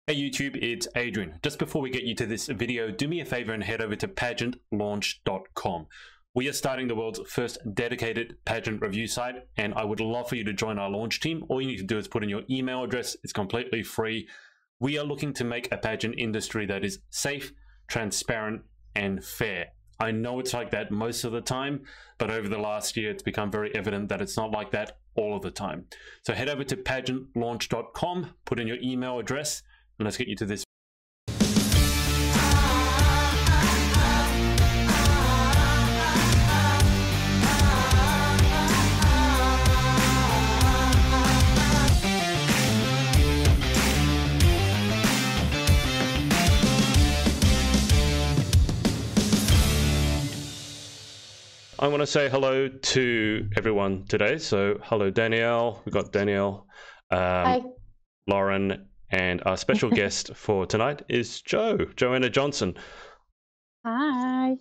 Hey YouTube, it's Adrian. Just before we get you to this video, do me a favor and head over to pageantlaunch.com. We are starting the world's first dedicated pageant review site, and I would love for you to join our launch team. All you need to do is put in your email address. It's completely free. We are looking to make a pageant industry that is safe, transparent, and fair. I know it's like that most of the time, but over the last year, it's become very evident that it's not like that all of the time. So head over to pageantlaunch.com, put in your email address, and let's get you to this. I want to say hello to everyone today. So hello, Danielle. We've got Danielle, Hi. Lauren, and our special guest for tonight is Joanna Johnson. Hi.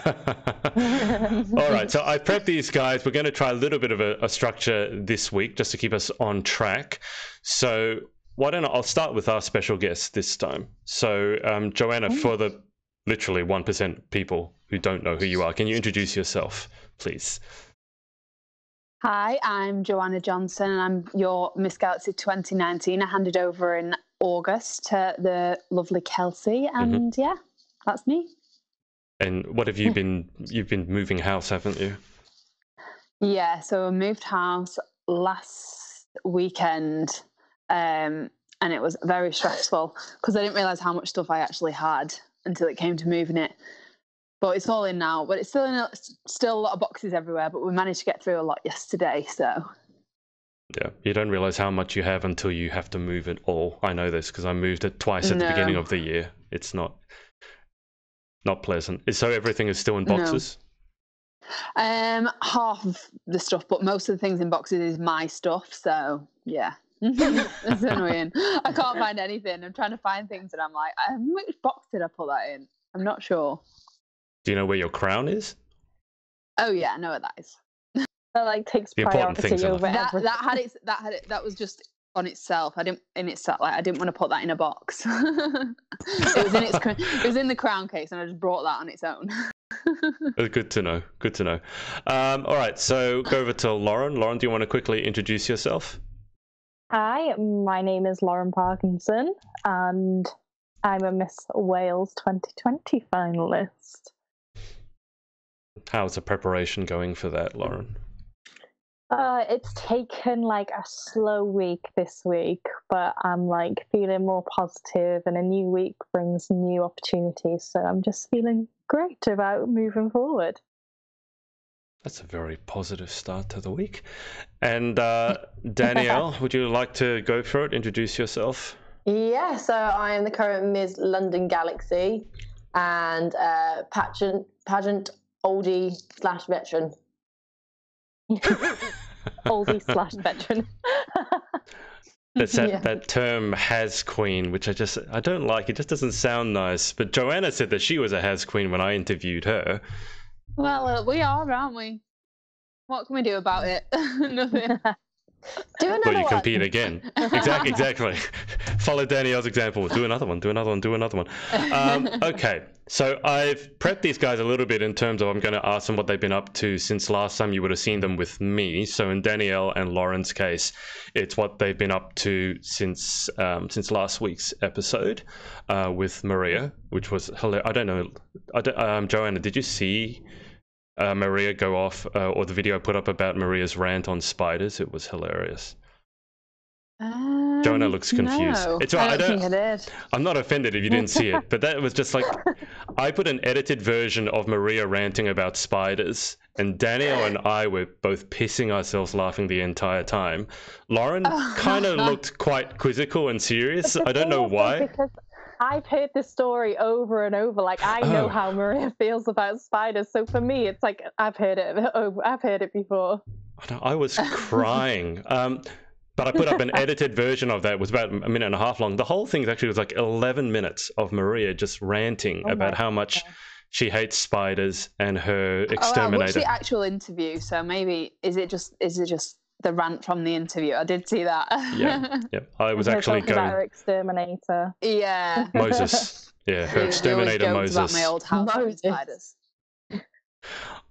All right, so I prepped these guys. We're going to try a little bit of a structure this week just to keep us on track. So I'll start with our special guest this time. So Joanna, for the literally 1% people who don't know who you are, can you introduce yourself, please? Hi, I'm Joanna Johnson, and I'm your Miss Galaxy 2019. I handed over in August to the lovely Kelsey, and yeah, that's me. And what have you been? You've been moving house, haven't you? Yeah, so I moved house last weekend, and it was very stressful because I didn't realise how much stuff I actually had until it came to moving it. But it's all in now, but it's still a lot of boxes everywhere, but we managed to get through a lot yesterday, so. Yeah, you don't realize how much you have until you have to move it all. I know this because I moved it twice at the beginning of the year. It's not pleasant. So everything is still in boxes? No. Half of the stuff, but most of the things in boxes is my stuff, so yeah. It's annoying. I can't find anything. I'm trying to find things and I'm like, which box did I put that in? I'm not sure. Do you know where your crown is? Oh yeah, I know where that is. That like takes priority over everything. That was just on itself. I didn't want to put that in a box. It was in the crown case, and I just brought that on its own. Good to know. Good to know. All right, so go over to Lauren. Lauren, do you want to quickly introduce yourself? Hi, my name is Lauren Parkinson, and I'm a Miss Wales 2020 finalist. How's the preparation going for that, Lauren? It's taken like a slow week this week, but I'm like feeling more positive, and a new week brings new opportunities. So I'm just feeling great about moving forward. That's a very positive start to the week. And Danielle, would you like to go for it? Introduce yourself. Yeah, so I am the current Miss London Galaxy and pageant oldie/veteran. Oldie/veteran. That's that term has queen, which I don't like. It just doesn't sound nice. But Joanna said that she was a has queen when I interviewed her. Well, we are, aren't we? What can we do about it? Nothing. Do another Well, you one. compete again. Exactly. Follow Danielle's example. Do another one. Okay, so I've prepped these guys a little bit in terms of I'm going to ask them what they've been up to since last time you would have seen them with me. So in Danielle and Lauren's case, it's what they've been up to since last week's episode with Maria, which was hilarious. I don't know, Joanna, did you see Maria go off, or the video I put up about Maria's rant on spiders? It was hilarious. Joanna looks confused. No, It's right. I don't think I did. I'm not offended if you didn't see it, but that was just like, I put an edited version of Maria ranting about spiders, and Danielle and I were both pissing ourselves laughing the entire time. Lauren kind of looked quite quizzical and serious. I don't know why. Because I've heard this story over and over. Like, I know how Maria feels about spiders. So for me, it's like I've heard it before. I was crying. But I put up an edited version of that. It was about a minute and a half long. The whole thing actually was like 11 minutes of Maria just ranting about how much she hates spiders and her exterminator. I watched the actual interview, so maybe is it just the rant from the interview. I did see that. Yeah. I was actually talking about her going exterminator. Yeah. Moses. Yeah, her exterminator Moses. About my old house with spiders.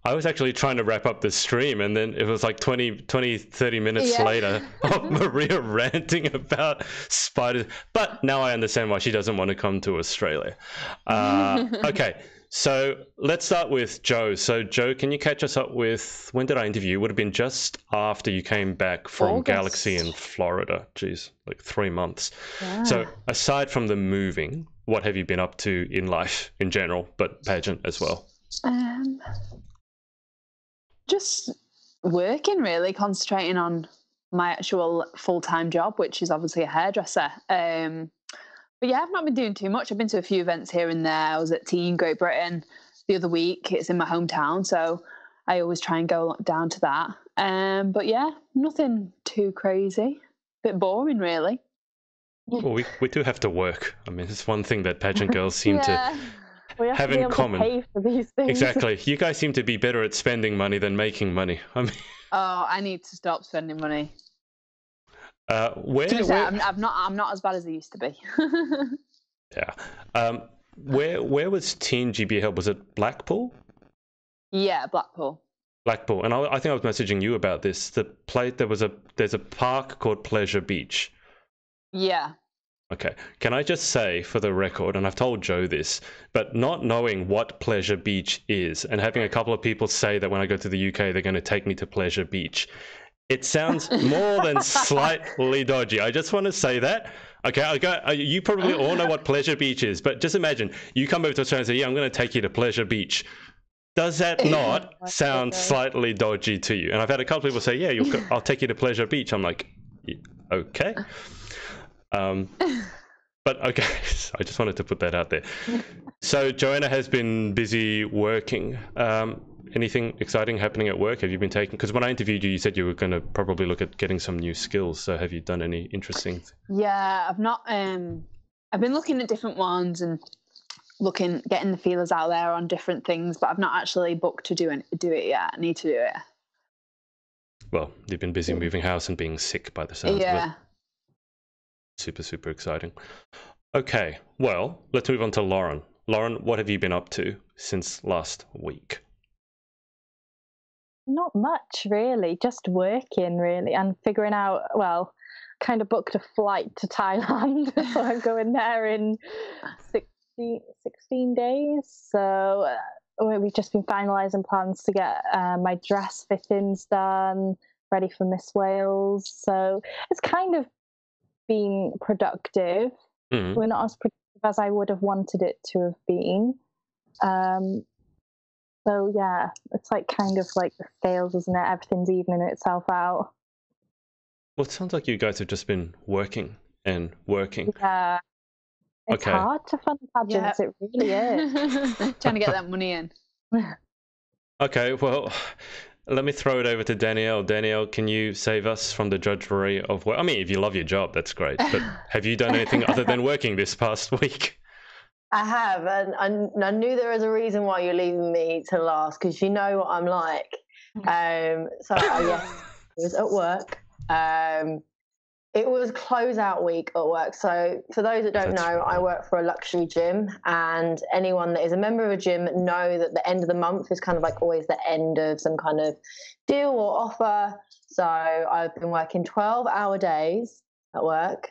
I was actually trying to wrap up the stream, and then it was like 30 minutes later of Maria ranting about spiders. But now I understand why she doesn't want to come to Australia. Okay, so let's start with Joe. So Joe, can you catch us up with, when did I interview? It would have been just after you came back from August. Galaxy in Florida. Jeez, like 3 months. Yeah. So aside from the moving, what have you been up to in life in general, but pageant as well? Just working, really, concentrating on my actual full-time job, which is obviously a hairdresser. But yeah, I've not been doing too much. I've been to a few events here and there. I was at Teen Great Britain the other week. It's in my hometown, so I always try and go down to that. But yeah, nothing too crazy. Bit boring, really. Well, we do have to work. I mean, it's one thing that pageant girls seem to we have to be in able common. To pay for these things. Exactly. You guys seem to be better at spending money than making money. I mean, I need to stop spending money. Where I'm not as bad as I used to be. Yeah. Where was Teen GB held? Was it Blackpool? Yeah, Blackpool. Blackpool, and I think I was messaging you about this. There's a park called Pleasure Beach. Yeah. Okay. Can I just say, for the record, and I've told Joe this, but not knowing what Pleasure Beach is and having a couple of people say that when I go to the UK, they're going to take me to Pleasure Beach, it sounds more than slightly dodgy. I just want to say that. Okay, you probably all know what Pleasure Beach is, but just imagine you come over to Australia and say, yeah, I'm going to take you to Pleasure Beach. Does that not sound slightly dodgy to you? And I've had a couple of people say, yeah, I'll take you to Pleasure Beach. I'm like, yeah, okay. But okay, I just wanted to put that out there. So Joanna has been busy working. Anything exciting happening at work? Have you been taking, because when I interviewed you, you said you were going to probably look at getting some new skills. So have you done any interesting? Yeah, I've not. I've been looking at different ones and getting the feelers out there on different things, but I've not actually booked to do it yet. I need to do it. Well, you've been busy moving house and being sick by the sounds of it. Super, super exciting. Okay, well, let's move on to Lauren. Lauren, what have you been up to since last week? Not much, really. Just working, really, and figuring out, well, kind of booked a flight to Thailand. So I'm going there in 16 days. So we've just been finalising plans to get my dress fittings done, ready for Miss Wales. So it's kind of been productive. We're not as productive as I would have wanted it to have been. So yeah, it's like kind of like the scales, isn't it? Everything's evening itself out. Well, it sounds like you guys have just been working and working. Yeah. It's hard to fund pageants, it really is. Trying to get that money in. Okay, well, let me throw it over to Danielle. Danielle, can you save us from the drudgery of work? I mean, if you love your job, that's great. But have you done anything other than working this past week? I have, and I knew there was a reason why you're leaving me to last, because you know what I'm like. So yes, it was at work. It was closeout week at work. So for those that don't know, I work for a luxury gym, and anyone that is a member of a gym know that the end of the month is kind of like always the end of some kind of deal or offer. So I've been working 12-hour days at work.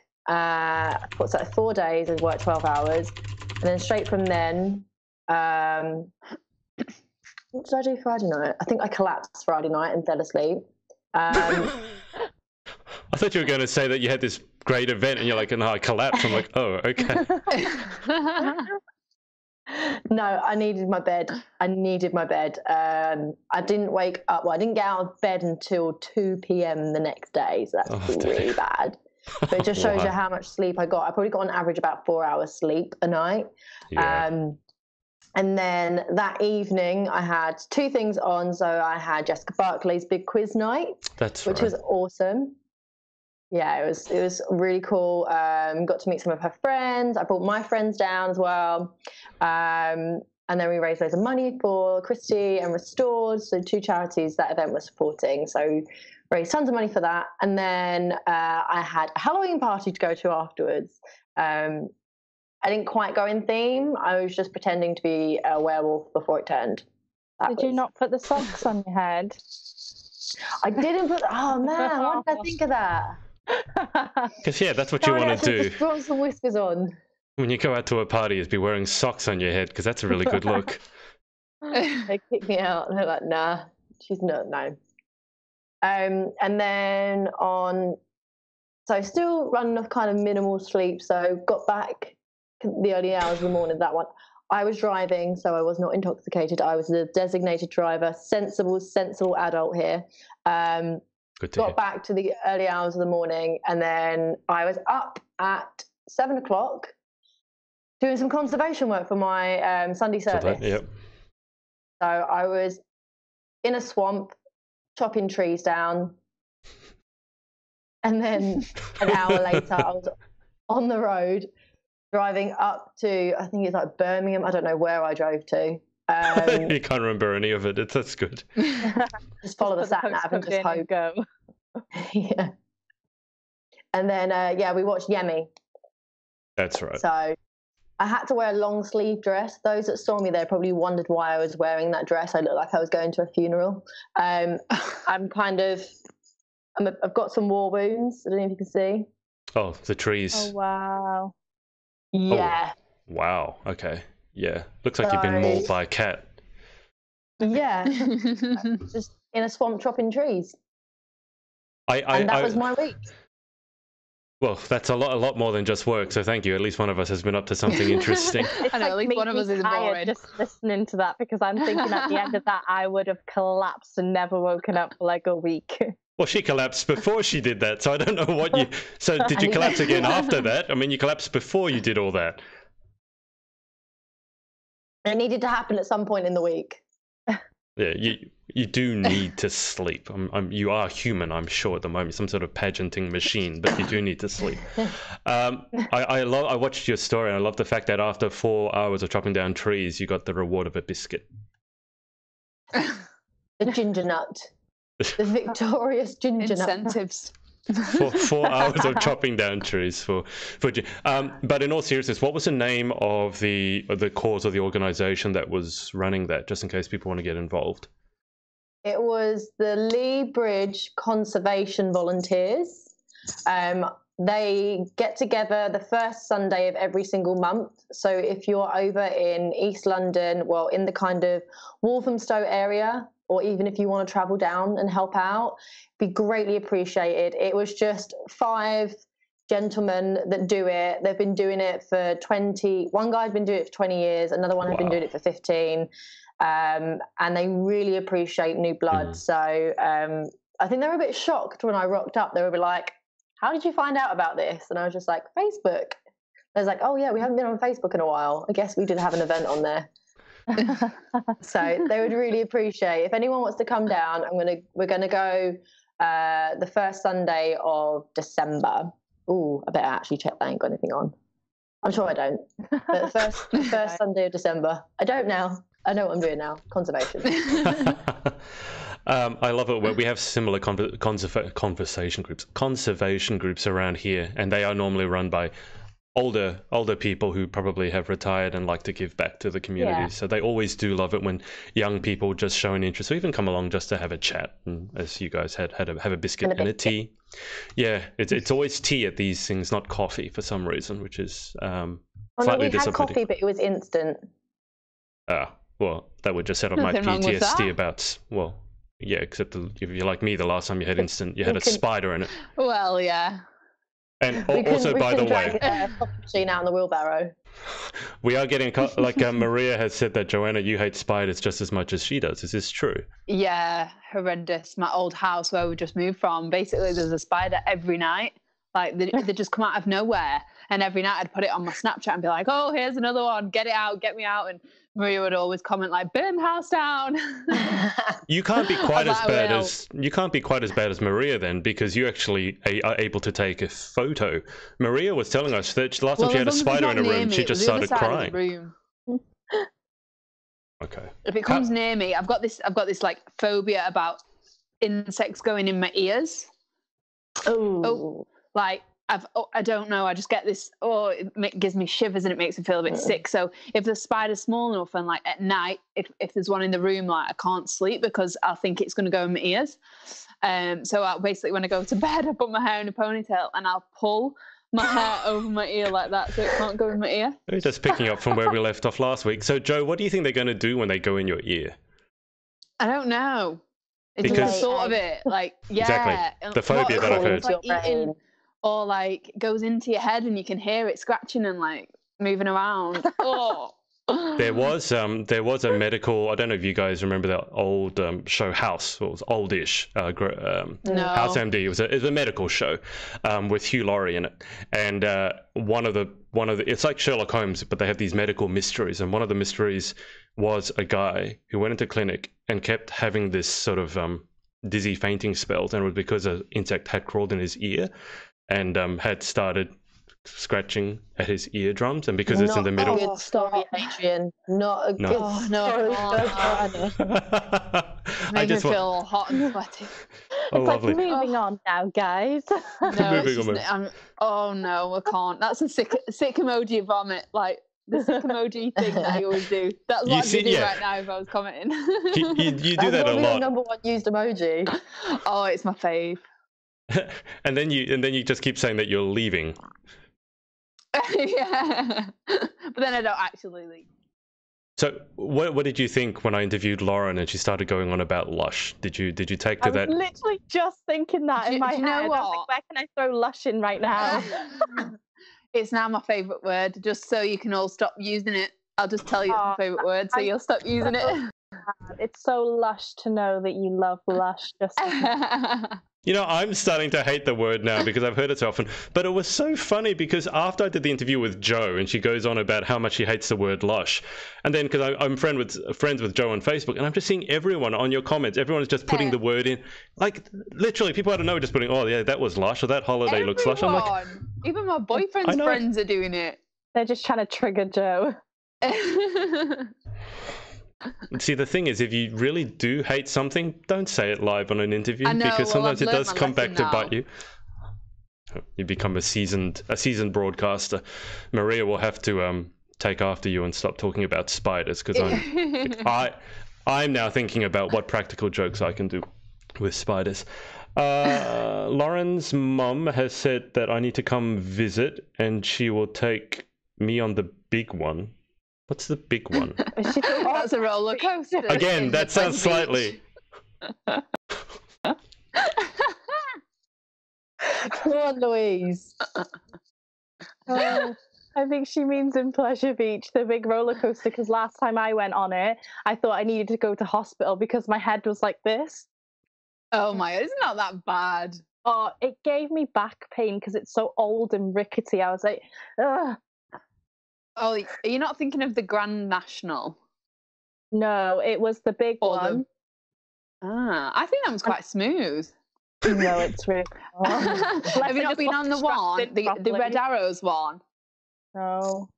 What's that? 4 days I've worked 12 hours. And then straight from then, what did I do Friday night? I think I collapsed Friday night and fell asleep. I thought you were going to say that you had this great event and you're like, no, I collapsed. I'm like, oh, okay. No, I needed my bed. I didn't wake up. Well, I didn't get out of bed until 2 p.m. the next day. So that's really bad. But it just shows you how much sleep I got. I probably got on average about 4 hours sleep a night. Yeah. And then that evening I had 2 things on. So I had Jessica Barclay's big quiz night, which was awesome. Yeah, it was really cool. Got to meet some of her friends. I brought my friends down as well. And then we raised loads of money for Christie and Restored, so 2 charities that event was supporting. So raised tons of money for that. And then I had a Halloween party to go to afterwards. I didn't quite go in theme. I was just pretending to be a werewolf before it turned. Did you not put the socks on your head? I didn't put. Oh man, why did I think of that? Because that's what you want to do. Just put some whiskers on. When you go out to a party, is be wearing socks on your head, because that's a really good look. They kicked me out. And they're like, nah, she's not. No. And then so still running off kind of minimal sleep. So got back the early hours of the morning. That one, I was driving, so I was not intoxicated. I was a designated driver, sensible adult here. Got back to the early hours of the morning, and then I was up at 7 o'clock doing some conservation work for my Sunday service. Yep. So I was in a swamp, chopping trees down, and then an hour later I was on the road driving up to, I think it's like Birmingham. I don't know where I drove to. You can't remember any of it. That's good. Just follow the sat nav and just hope. Go. Yeah. And then we watched Yemi. That's right. So I had to wear a long sleeve dress. Those that saw me there probably wondered why I was wearing that dress. I looked like I was going to a funeral. I've got some war wounds. I don't know if you can see. Oh, the trees. Oh wow. Yeah. Oh, wow. Okay. Yeah. Looks like you've been mauled by a cat. Yeah. Just in a swamp chopping trees. And that was my week. Well, that's a lot more than just work, so thank you. At least one of us has been up to something interesting. I know, at least one of us is bored. Just listening to that, because I'm thinking at the end of that I would have collapsed and never woken up for like a week. Well, she collapsed before she did that, so I don't know what you... So did you collapse again after that? I mean, you collapsed before you did all that. It needed to happen at some point in the week. Yeah, you do need to sleep. You are human, I'm sure, at the moment, some sort of pageanting machine, but you do need to sleep. I watched your story, and I love the fact that after 4 hours of chopping down trees, you got the reward of a biscuit. The ginger nut. The victorious ginger nut. Incentives. 4 hours of chopping down trees for but in all seriousness, what was the name of the cause or the organization that was running that, just in case people want to get involved? It was the Lee Bridge Conservation Volunteers. They get together the first Sunday of every single month. So if you're over in East London, well, in the kind of Walthamstow area, or even if you want to travel down and help out, be greatly appreciated. It was just 5 gentlemen that do it. They've been doing it for 20. One guy's been doing it for 20 years. Another one had been doing it for 15. And they really appreciate new blood. So I think they were a bit shocked when I rocked up. They were like, how did you find out about this? And I was just like, Facebook. I was like, oh yeah, we haven't been on Facebook in a while. I guess we did have an event on there. So they would really appreciate if anyone wants to come down. We're gonna go the first Sunday of December. Ooh, I better actually check that I ain't got anything on. I'm sure I don't. But the first Sunday of December. I don't now. I know what I'm doing now. Conservation. I love it where we have similar conversation groups around here, and they are normally run by older people who probably have retired and like to give back to the community. So they always do love it when young people just show an interest or even come along just to have a chat, and as you guys have a biscuit and a tea. Yeah, it's always tea at these things, not coffee for some reason, which is slightly we had coffee, but it was instant. Well, that would just set up my PTSD about, well, yeah, except if you're like me, the last time you had instant, you had a spider in it. Well, yeah. And also, by the way, coffee machine out in the wheelbarrow. We are getting, like Maria has said that, Joanna, you hate spiders just as much as she does. Is this true? Yeah, horrendous. My old house where we just moved from, basically there's a spider every night. Like they just come out of nowhere, and every night I'd put it on my Snapchat and be like, oh, here's another one, get it out, get me out. And Maria would always comment like, burn the house down. You can't be quite as bad as Maria then, because you actually are able to take a photo. Maria was telling us that last time she had a spider in a room, she just started crying. Okay. If it comes near me, I've got this like phobia about insects going in my ears. Oh, Like I don't know. I just get this. It gives me shivers and it makes me feel a bit sick. So if the spider's small enough and like at night, if there's one in the room, like I can't sleep because I'll think it's going to go in my ears. So basically, when I go to bed, I put my hair in a ponytail and I'll pull my hair over my ear like that, so it can't go in my ear. We're just picking up from where we left off last week. So, Joe, what do you think they're going to do when they go in your ear? I don't know. It's Because- just the thought of it, like Exactly. The phobia that I've heard. Like eating, or like goes into your head and you can hear it scratching and like moving around. Oh. There was a medical. I don't know if you guys remember that old show House. It was oldish. No. House MD. It was a medical show with Hugh Laurie in it, and one of the it's like Sherlock Holmes, but they have these medical mysteries, and one of the mysteries was a guy who went into clinic and kept having this sort of dizzy fainting spells, and it was because an insect had crawled in his ear and had started scratching at his eardrums, and because it's in the middle. Not a good story, Adrian. Not a good Oh, no, story. It's making me feel all hot and sweaty. Oh, it's lovely. like moving on now, guys. No, Moving it's on, just, oh no, I can't. That's a sick emoji of vomit, like the sick emoji thing that you always do. That's what I'd be doing right now if I was commenting. You do that a lot. Number one used emoji. Oh, it's my fave. and then you just keep saying that you're leaving. Yeah, but then I don't actually leave. So what did you think when I interviewed Lauren and she started going on about Lush? Did you take to that? I was literally just thinking that in my head. Do you know I was what? like, where can I throw Lush in right now? It's now my favourite word, just so you can all stop using it. I'll just tell you it's my favourite word, so you'll stop using it. It's so lush to know that you love Lush. Just You know, I'm starting to hate the word now because I've heard it so often. But it was so funny because after I did the interview with Jo, and she goes on about how much she hates the word lush, and then because I'm friends with Jo on Facebook, and I'm just seeing everyone on your comments, everyone is just putting the word in, like literally people out of nowhere just putting, oh yeah, that was lush, or that holiday looks lush. I'm like, even my boyfriend's friends are doing it. they're just trying to trigger Jo. See, the thing is, if you really do hate something, don't say it live on an interview, I know, because sometimes I've it does learned my come back to lesson bite you. You become a seasoned broadcaster. Maria will have to take after you and stop talking about spiders, because I'm now thinking about what practical jokes I can do with spiders. Lauren's mum has said that I need to come visit, and she will take me on the big one. What's the big one? That's a roller coaster. Again, that sounds slightly. Come on, Louise. I think she means in Pleasure Beach, the big roller coaster, because last time I went on it, I thought I needed to go to hospital because my head was like this. Oh my, it's not that bad. Oh, it gave me back pain because it's so old and rickety. I was like, ugh. Oh, are you not thinking of the Grand National? No, it was the big one. I think that was quite smooth. No, it's really. Have you not been on the one, the Red Arrows one? No.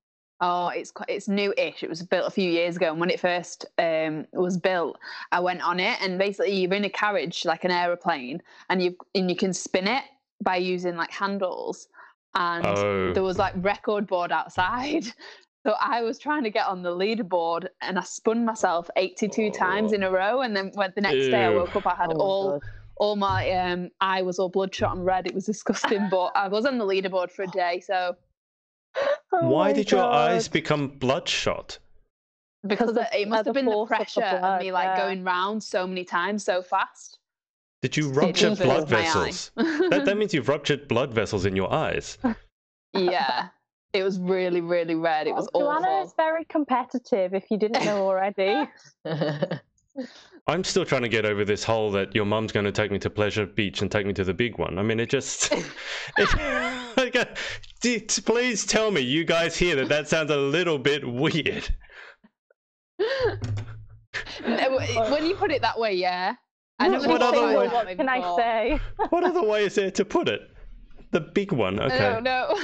Oh, it's new-ish. It was built a few years ago, and when it first was built, I went on it, and basically you're in a carriage like an aeroplane, and you can spin it by using like handles. And there was like record board outside. So I was trying to get on the leaderboard and I spun myself 82 times in a row. And then when the next day I woke up, I had all my eye was all bloodshot and red. It was disgusting, but I was on the leaderboard for a day. So why did your eyes become bloodshot? Because it must have been the pressure of me like going round so many times so fast. Did you rupture blood vessels? that means you've ruptured blood vessels in your eyes. Yeah. It was really, really red. It was awful. Joanna is very competitive, if you didn't know already. I'm still trying to get over this whole that your mum's going to take me to Pleasure Beach and take me to the big one. I mean, it just... Please tell me, you guys hear that sounds a little bit weird. When you put it that way, yeah. What can I say? What other way is there to put it? The big one, okay. No.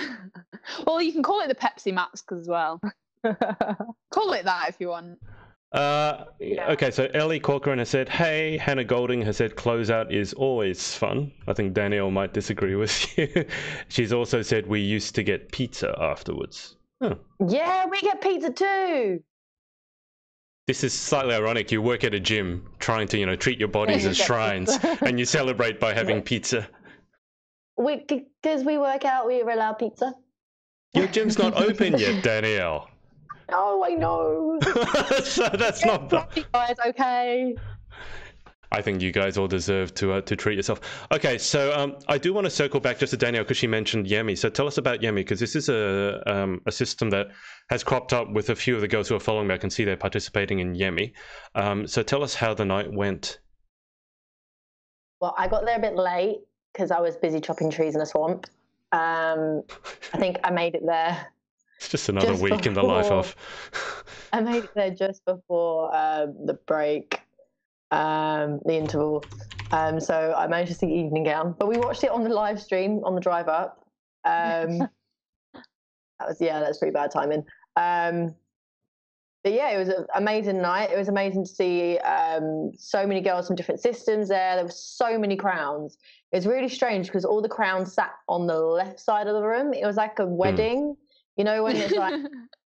Well, you can call it the Pepsi Max as well. Call it that if you want. Okay, so Ellie Corcoran has said, hey, Hannah Golding has said, closeout is always fun. I think Danielle might disagree with you. She's also said, we used to get pizza afterwards. Huh. Yeah, we get pizza too. This is slightly ironic. You work at a gym trying to, treat your bodies as shrines, and you celebrate by having pizza. Because we work out, we allow pizza. Your gym's not open yet, Danielle. Oh, I know. So that's not You guys, okay? I think you guys all deserve to treat yourself. Okay, so I do want to circle back just to Danielle because she mentioned Yemi. So tell us about Yemi, because this is a system that has cropped up with a few of the girls who are following me. I can see they're participating in Yemi. So tell us how the night went. Well, I got there a bit late because I was busy chopping trees in a swamp. I think I made it there. It's just another week in the life of. I made it there just before the break. The interval, so I managed to see Evening Gown, but we watched it on the live stream on the drive up. That's pretty bad timing. But yeah, it was an amazing night. It was amazing to see so many girls from different systems there. There were so many crowns. It was really strange because all the crowns sat on the left side of the room. It was like a wedding, when it's like,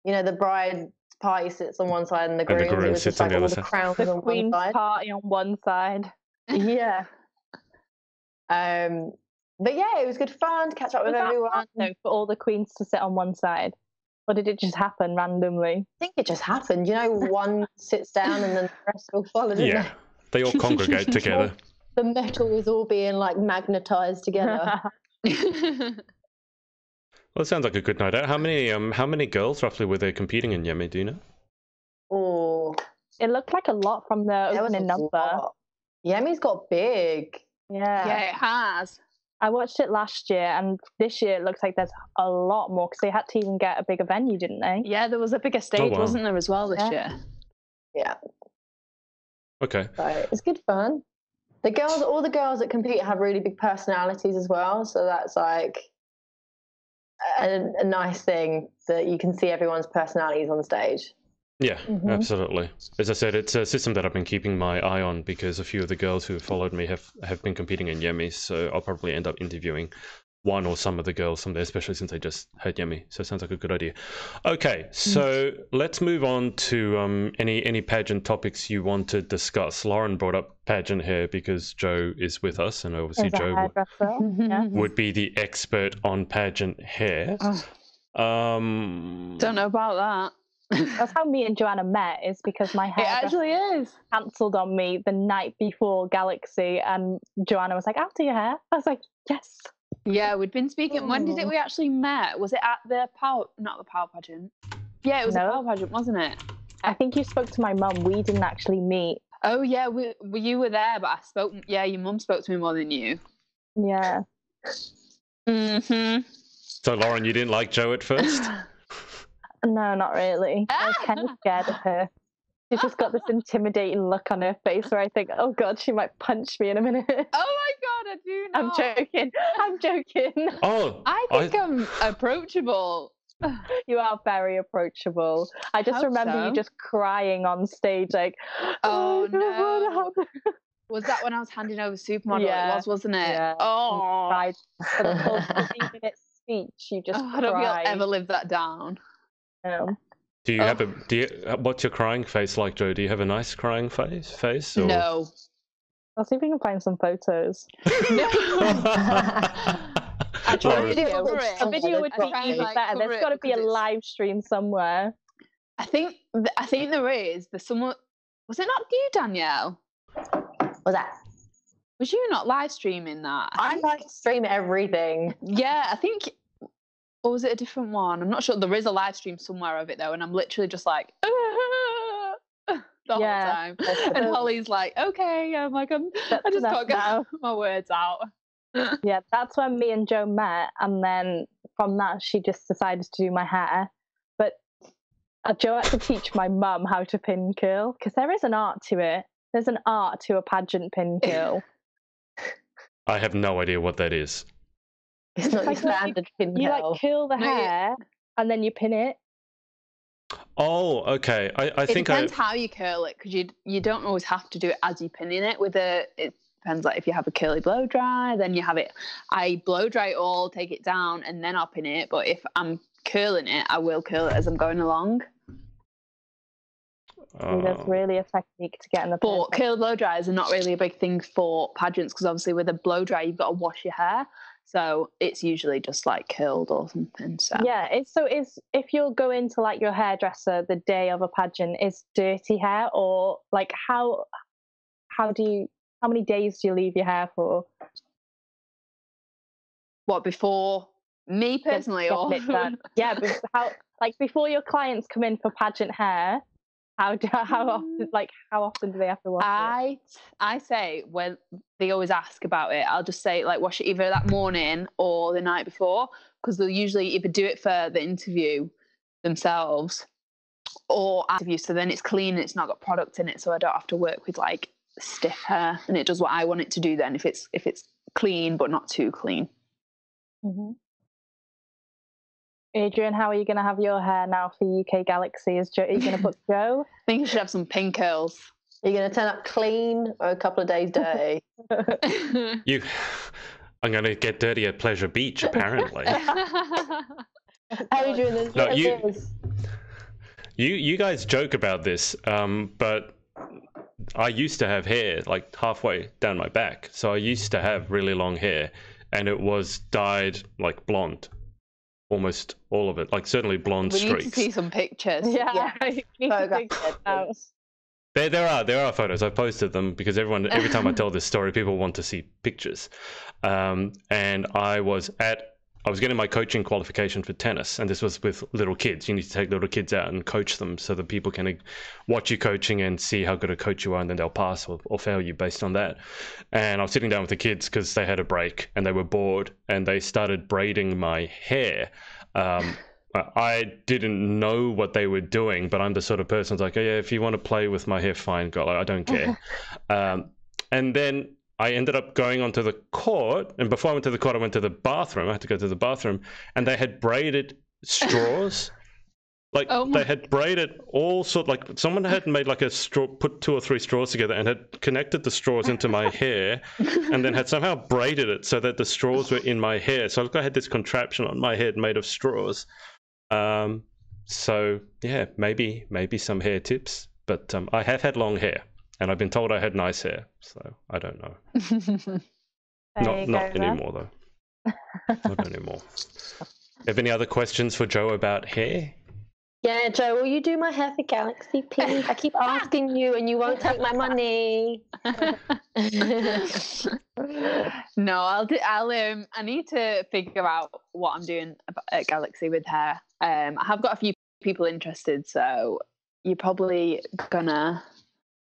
the bride party sits on one side and the groom sits on the other side. Crowns the on Queen's one side. party on one side. Yeah. But yeah, it was good fun to catch up with everyone. For all the queens to sit on one side, or did it just happen randomly? I think it just happened. One sits down and then the rest will follow. Yeah, they all congregate together. The metal was all being magnetized together. Well, it sounds like a good night out. How many girls roughly were there competing in Yemi? Do you know? Oh, it looked like a lot from the opening number. Yemi's got big. Yeah, it has. I watched it last year, and this year it looks like there's a lot more because they had to even get a bigger venue, didn't they? Yeah, there was a bigger stage, wasn't there, as well this year? Yeah. Okay. So it's good fun. All the girls that compete have really big personalities as well, so that's like a nice thing that you can see everyone's personalities on stage. Yeah, absolutely. As I said, it's a system that I've been keeping my eye on because a few of the girls who have followed me have been competing in Yemi, so I'll probably end up interviewing one or some of the girls from there, especially since I just heard Yemi. So it sounds like a good idea. Okay, so let's move on to any pageant topics you want to discuss. Lauren brought up pageant hair because Joe is with us, and obviously Joe would be the expert on pageant hair. Don't know about that. That's how me and Joanna met, is because my hair actually is cancelled on me the night before Galaxy, and Joanna was like, I'll do your hair. I was like, yes. Yeah, we'd been speaking. When did we actually met? Was it at the not the power pageant? Yeah, it was a power pageant, wasn't it? I think you spoke to my mum. We didn't actually meet. Oh yeah, you were there, but I spoke. Yeah, your mum spoke to me more than you. Yeah. So Lauren, you didn't like Joe at first? No, not really. I was kind of scared of her. She's just got this intimidating look on her face where I think, oh God, she might punch me in a minute. Oh my God, I do not. I'm joking. Oh, I think I'm approachable. You are very approachable. I just remember you just crying on stage like, oh no. Was that when I was handing over Supermodel? Yeah. It was, wasn't it? Yeah. Oh. Cried for the whole 15-minute speech. You just cried. I don't think I'll ever live that down. No. Do you have what's your crying face like, Joe? Do you have a nice crying face? Or? No. I'll see if we can find some photos. I tried to a video would be even better. There's got to be a live stream somewhere. I think there is. There's someone. Was it not you, Danielle? Was that? Was you not live streaming that? I live stream everything. Yeah, I think. Or was it a different one? I'm not sure. There is a live stream somewhere of it though, and I'm literally just like the whole time. And Holly's like, "Okay," I'm like, I just can't get my words out. Yeah, that's when me and Joe met, and then from that she just decided to do my hair. But Joe had to teach my mum how to pin curl because there is an art to it. There's an art to a pageant pin curl. I have no idea what that is. It's not your standard pin curl. You like curl the hair and then you pin it. Oh, okay. I It think depends how you curl it, because you don't always have to do it as you pinning it. It depends, like if you have a curly blow dry, then you have it. I blow dry it all, take it down, and then I'll pin it. But if I'm curling it, I will curl it as I'm going along. There's really a technique to get in the But curl blow dries are not really a big thing for pageants, because obviously with a blow dry you've got to wash your hair, so it's usually just like curled or something. So yeah, if you're going to like your hairdresser the day of a pageant, is dirty hair, or like how many days do you leave your hair for? What, before me personally, or yeah, before your clients come in for pageant hair? How often do they have to wash it? I say, when they always ask about it, I'll just say like wash it either that morning or the night before, because they'll usually either do it for the interview themselves or after interview, so then it's clean and it's not got product in it, so I don't have to work with like stiff hair, and it does what I want it to do then, if it's clean but not too clean. Mm-hmm. Adrian, how are you going to have your hair now for UK Galaxy? Are you going to book Joe? I think you should have some pin curls. Are you going to turn up clean or a couple of days dirty? I'm going to get dirty at Pleasure Beach, apparently. Adrian, no, you guys joke about this, but I used to have hair like halfway down my back. So I used to have really long hair, and it was dyed like blonde. Almost all of it, like certainly blonde streaks. We need to see some pictures. Yeah. There are photos. I posted them because every time I tell this story, people want to see pictures. And I was getting my coaching qualification for tennis, and this was with little kids. You need to take little kids out and coach them so that people can watch you coaching and see how good a coach you are, and then they'll pass or fail you based on that. And I was sitting down with the kids because they had a break and they were bored, and they started braiding my hair. I didn't know what they were doing, but I'm the sort of person who's like, oh, yeah, if you want to play with my hair, fine, go. Like, I don't care. And then I ended up going onto the court, and before I went to the court, I went to the bathroom. I had to go to the bathroom, and they had braided straws. Like they had braided all sort, like someone had made like a straw, put 2 or 3 straws together and had connected the straws into my hair, and then had somehow braided it so that the straws were in my hair. So I had this contraption on my head made of straws. So yeah, maybe some hair tips, but I have had long hair. And I've been told I had nice hair, so I don't know. Not anymore, though. Not anymore. Have any other questions for Joe about hair? Yeah, Joe, will you do my hair for Galaxy, please? I keep asking you, and you won't take my money. No, I need to figure out what I'm doing at Galaxy with hair. I have got a few people interested, so you're probably gonna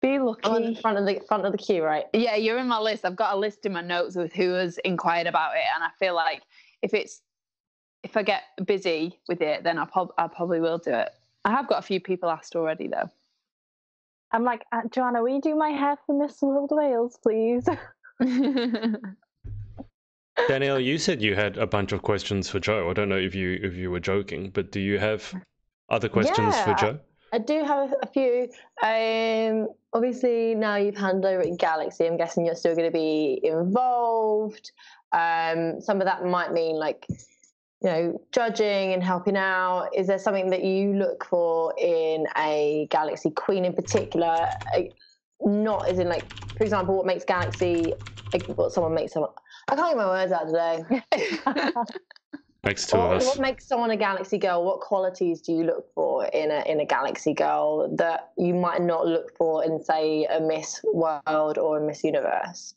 be lucky. I'm on the front of the queue, right? Yeah, you're in my list. I've got a list in my notes with who has inquired about it, and I feel like if I get busy with it, then I probably will do it. I have got a few people asked already, though. I'm like, Joanna, will you do my hair for Miss World Wales, please? Danielle, you said you had a bunch of questions for Joe. I don't know if you were joking, but do you have other questions for Joe? I do have a few. Obviously, now you've handed over at Galaxy, I'm guessing you're still going to be involved. Some of that might mean like, you know, judging and helping out. Is there something that you look for in a Galaxy Queen in particular? Not as in like, for example, what makes Galaxy, like what someone makes someone. I can't get my words out today. Makes two of us. What makes someone a Galaxy girl? What qualities do you look for in a Galaxy girl that you might not look for in, say, a Miss World or a Miss Universe?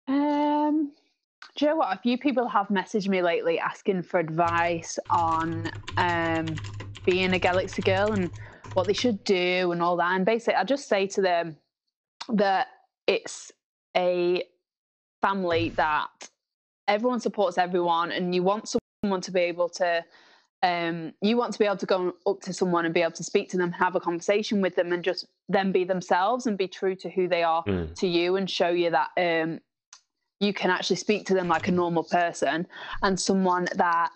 Do you know what? A few people have messaged me lately asking for advice on being a Galaxy girl and what they should do and all that. And basically, I just say to them that it's a family that everyone supports everyone, and you want someone to be able to go up to someone and be able to speak to them, have a conversation with them, and just them be themselves and be true to who they are to you, and show you that you can actually speak to them like a normal person, and someone that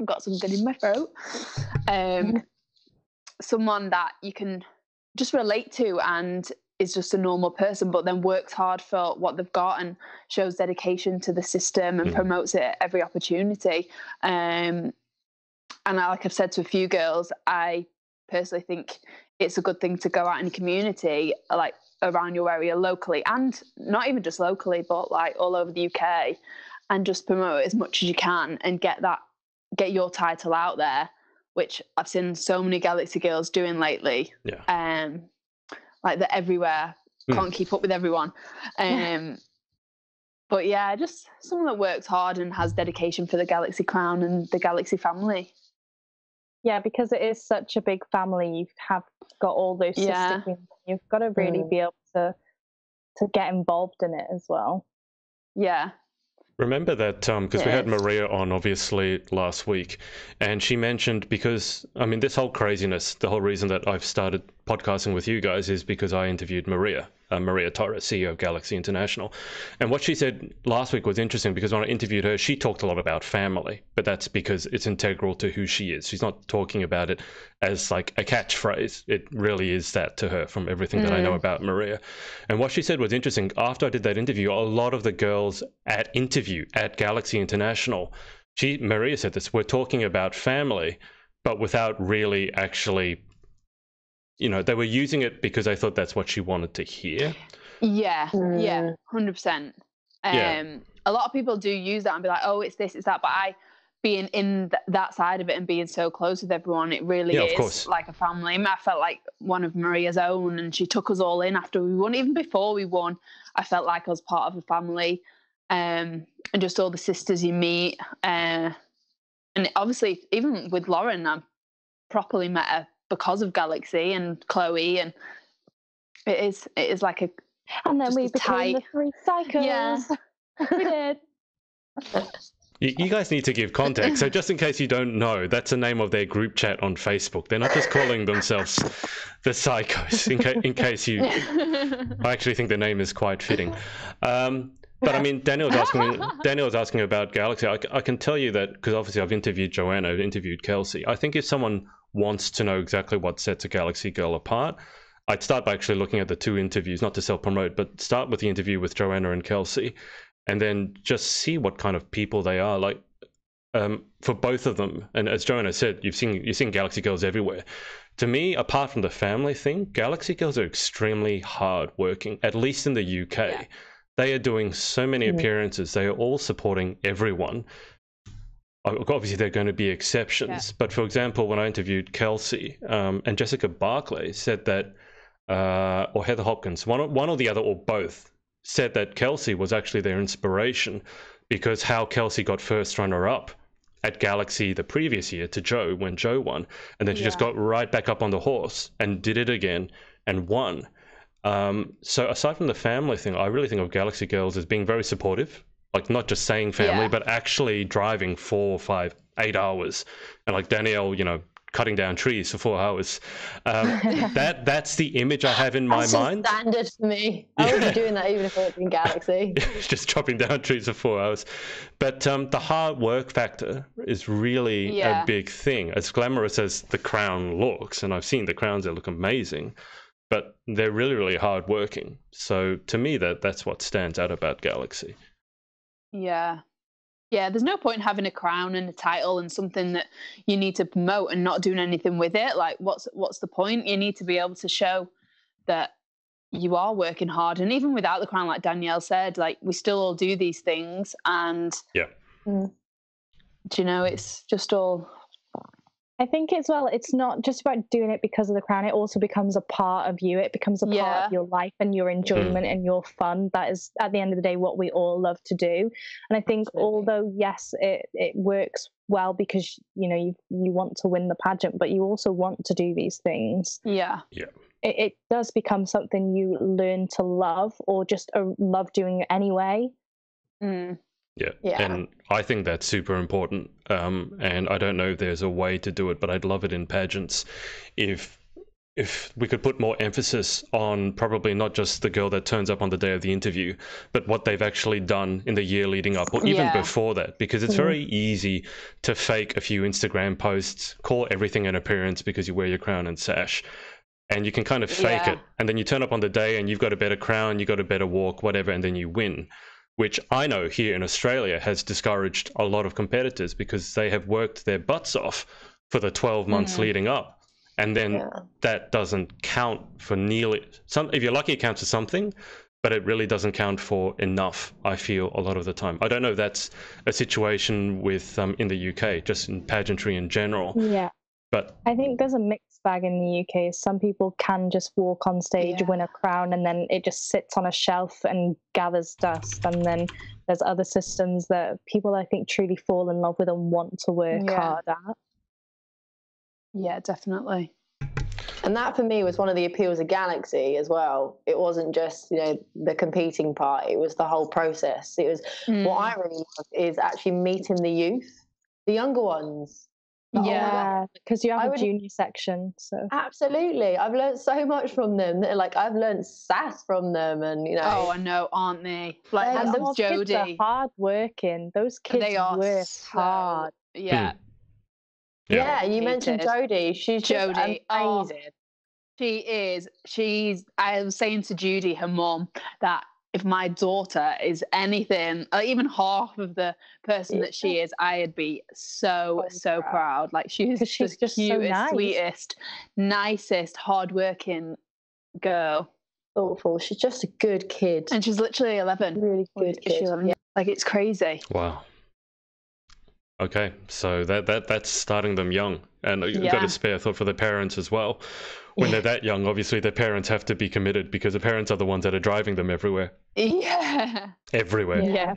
I've got something in my throat. Someone that you can just relate to and is just a normal person, but then works hard for what they've got and shows dedication to the system and promotes it at every opportunity. And like I've said to a few girls, I personally think it's a good thing to go out in the community, like around your area locally, and not even just locally, but like all over the UK, and just promote it as much as you can and get your title out there, which I've seen so many Galaxy girls doing lately. Yeah. Like they're everywhere, can't keep up with everyone. But yeah, just someone that works hard and has dedication for the Galaxy crown and the Galaxy family. Yeah, because it is such a big family. You have got all those sister queens. You've got to really be able to get involved in it as well. Yeah. Remember that, because we had Maria on, obviously, last week, and she mentioned, because, I mean, this whole craziness, the whole reason that I've started podcasting with you guys is because I interviewed Maria Torres, CEO of Galaxy International. And what she said last week was interesting, because when I interviewed her, she talked a lot about family, but that's because it's integral to who she is. She's not talking about it as like a catchphrase. It really is that to her, from everything that I know about Maria. And what she said was interesting. After I did that interview, a lot of the girls at Galaxy International, Maria said this, we're talking about family, but without really actually, you know, they were using it because they thought that's what she wanted to hear. Yeah, 100%. A lot of people do use that and be like, oh, it's this, it's that, but being in that side of it and being so close with everyone, it really is like a family. I felt like one of Maria's own, and she took us all in after we won. Even before we won, I felt like I was part of a family, and just all the sisters you meet. And obviously, even with Lauren, I properly met her because of Galaxy and Chloe, and it is like a. And then we became the three psychos. Yeah, we did. You guys need to give context. So just in case you don't know, that's the name of their group chat on Facebook. They're not just calling themselves the Psychos, in case you... I actually think the name is quite fitting. But I mean, Danielle's asking about Galaxy. I can tell you that, because obviously I've interviewed Joanna, I've interviewed Kelsey. I think if someone wants to know exactly what sets a Galaxy girl apart, I'd start by actually looking at the two interviews, not to self-promote, but start with the interview with Joanna and Kelsey, and then just see what kind of people they are. Like, for both of them, and as Joanna said, you've seen Galaxy girls everywhere. To me, apart from the family thing, Galaxy girls are extremely hard working, at least in the UK. Yeah. They are doing so many appearances. They are all supporting everyone. Obviously, there are going to be exceptions. But for example, when I interviewed Kelsey, and Jessica Barclay said that, or Heather Hopkins, one or the other, or both, said that Kelsey was actually their inspiration, because how Kelsey got first runner-up at Galaxy the previous year to Joe when Joe won, and then she just got right back up on the horse and did it again and won. So aside from the family thing, I really think of Galaxy girls as being very supportive, like not just saying family, but actually driving 4, 5, 8 hours, and like Danielle, you know, cutting down trees for 4 hours. That's the image I have in my mind. That's standard for me. I would be doing that even if I was in Galaxy. Just chopping down trees for 4 hours. But the hard work factor is really a big thing. As glamorous as the crown looks, and I've seen the crowns, they look amazing, but they're really, really hard working. So to me, that's what stands out about Galaxy. Yeah. Yeah, there's no point in having a crown and a title and something that you need to promote and not doing anything with it. Like, what's the point? You need to be able to show that you are working hard. And even without the crown, like Danielle said, like, we still all do these things. And, do you know, it's just all... I think as well, it's not just about doing it because of the crown. It also becomes a part of you. It becomes a part of your life and your enjoyment and your fun. That is, at the end of the day, what we all love to do. And I think although, yes, it works well because, you know, you want to win the pageant, but you also want to do these things. Yeah. It does become something you learn to love, or just love doing anyway. Yeah, and I think that's super important, and I don't know if there's a way to do it, but I'd love it in pageants if if we could put more emphasis on probably not just the girl that turns up on the day of the interview, but what they've actually done in the year leading up, or even before that, because it's very easy to fake a few Instagram posts, call everything an appearance because you wear your crown and sash, and you can kind of fake it, and then you turn up on the day and you've got a better crown, you've got a better walk, whatever, and then you win, which I know here in Australia has discouraged a lot of competitors because they have worked their butts off for the 12 months leading up. And then that doesn't count for nearly some. If you're lucky, it counts for something, but it really doesn't count for enough, I feel, a lot of the time. I don't know if that's a situation with in the UK, just in pageantry in general. Yeah. But I think there's a mixed bag in the UK. Some people can just walk on stage, win a crown, and then it just sits on a shelf and gathers dust. And then there's other systems that people, I think, truly fall in love with and want to work hard at. Yeah, definitely. And that for me was one of the appeals of Galaxy as well. It wasn't just, you know, the competing part, it was the whole process. It was what I really love is actually meeting the youth, the younger ones. Yeah, because you have a junior section. So absolutely. I've learned so much from them. Like I've learned sass from them, and you know. Oh, I know, aren't they? Like, and those kids are hard working. Those kids work hard. Yeah. Yeah, you mentioned Jodie. She's just amazing. Oh, she is. I was saying to Judy, her mum, that if my daughter is anything, or even half of the person that she is, I'd be so proud. Like she's just cutest, so nice. Sweetest, nicest, hardworking girl. Thoughtful. She's just a good kid, and she's literally 11. Really good kid. Yeah. Like it's crazy. Wow. Okay, so that's starting them young, and you've got a spare thought for the parents as well. When they're that young, obviously their parents have to be committed because the parents are the ones that are driving them everywhere. Yeah. Everywhere. Yeah.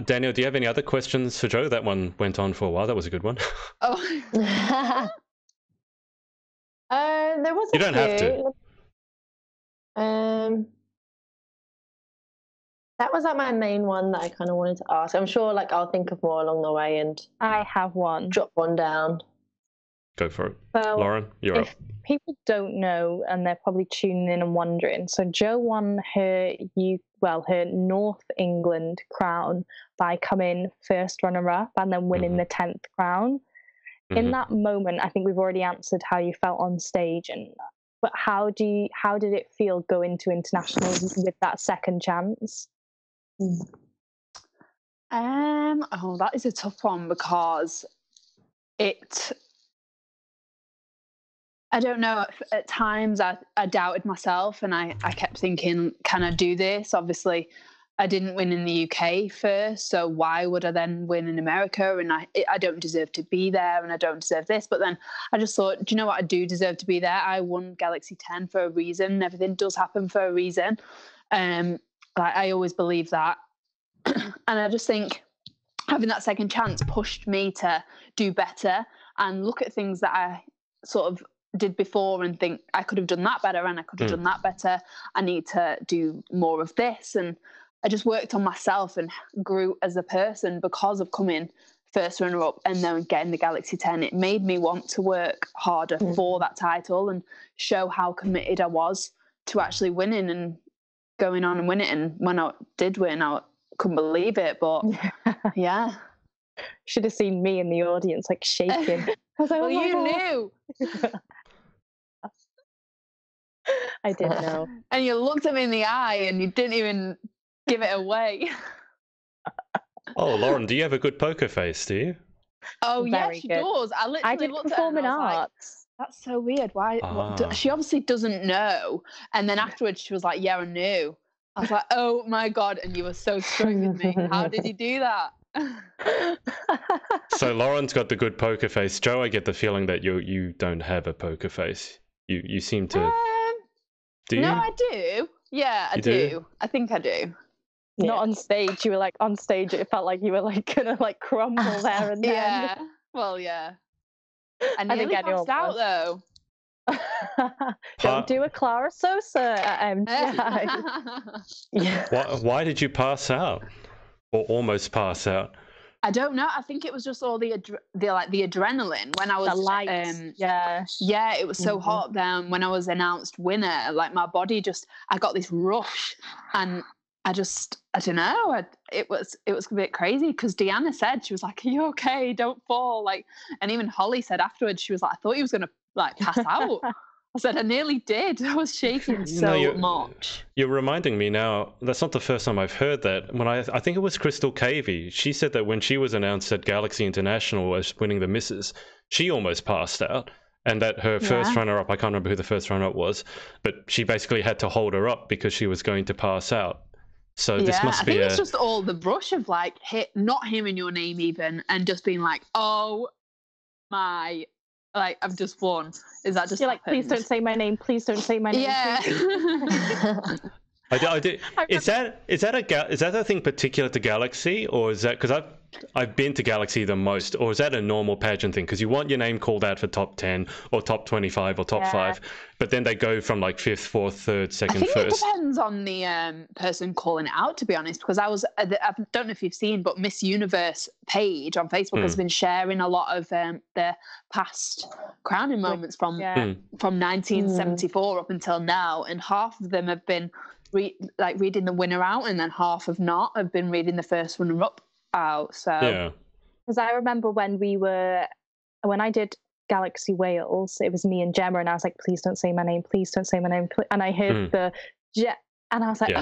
Daniel, do you have any other questions for Jo? That one went on for a while. That was a good one. Oh. There was. You don't have to. That was like my main one that I kind of wanted to ask. I'm sure like I'll think of more along the way and I have one. Drop one down. Go for it. So Lauren, you're up. People don't know and they're probably tuning in and wondering. So Jo won her North England crown by coming first runner-up and then winning the 10th crown. In that moment, I think we've already answered how you felt on stage, but how did it feel going to internationals with that second chance? That is a tough one because I don't know, at times I doubted myself and I kept thinking, can I do this? Obviously I didn't win in the UK first, so why would I then win in America? And I don't deserve to be there and I don't deserve this. But then I just thought, do you know what? I do deserve to be there. I won Galaxy 10 for a reason. Everything does happen for a reason. I always believe that. And I just think having that second chance pushed me to do better and look at things that I sort of did before and think I could have done that better and I could have done that better. I need to do more of this. And I just worked on myself and grew as a person because of coming first runner-up and then getting the Galaxy 10. It made me want to work harder for that title and show how committed I was to actually winning and going on and winning. And when I did win, I couldn't believe it. But yeah. Should have seen me in the audience like shaking. I was like, well, you knew. I didn't know. And you looked at me in the eye and you didn't even give it away. Oh, Lauren, do you have a good poker face, do you? Oh, yeah, she does. I did looked performing at her and I was arts. like, that's so weird. Why? She obviously doesn't know. And then afterwards she was like, yeah, I knew. I was like, oh my God. And you were so strong with me. How did you do that? So Lauren's got the good poker face. Jo, I get the feeling that you don't have a poker face. You seem to. Do you? No, I do. Yeah, I do. I think I do. Yeah. Not on stage. You were like on stage. It felt like you were like gonna like crumble there and then. Yeah. Well, yeah. I nearly passed out though. Don't do a Clara Sosa at MGI. Why did you pass out or almost pass out? I don't know. I think it was just all the adrenaline when I was The lights. yeah, it was so hot. Then when I was announced winner, like my body just, I got this rush, and I don't know. It was a bit crazy because Deanna said, she was like, "Are you okay? Don't fall." Like, and even Holly said afterwards, she was like, "I thought he was gonna like pass out." I said, "I nearly did." I was shaking so much. You're reminding me now, that's not the first time I've heard that. When I think it was Crystal Cavey, she said that when she was announced at Galaxy International as winning the Misses, she almost passed out. And that her first runner-up, I can't remember who the first runner-up was, but she basically had to hold her up because she was going to pass out. So this must be I think it's just all the brush of like not hearing your name even, and just being like, "Oh my, like I've just won." Is that just you're like, "Please don't say my name. Please don't say my name." Yeah. I do. Is that a thing particular to Galaxy, or is that because I've been to Galaxy the most, or is that a normal pageant thing? Because you want your name called out for top 10 or top 25 or top 5, but then they go from like 5th, 4th, 3rd, 2nd, I think 1st. it depends on the person calling it out, to be honest, because I don't know if you've seen, but Miss Universe page on Facebook has been sharing a lot of the past crowning moments from 1974 up until now, and half of them have been reading the winner out, and then half have not, have been reading the first runner up out. So because I remember when I did Galaxy Wales, it was me and Gemma, and I was like, "Please don't say my name, please don't say my name," and I heard and I was like,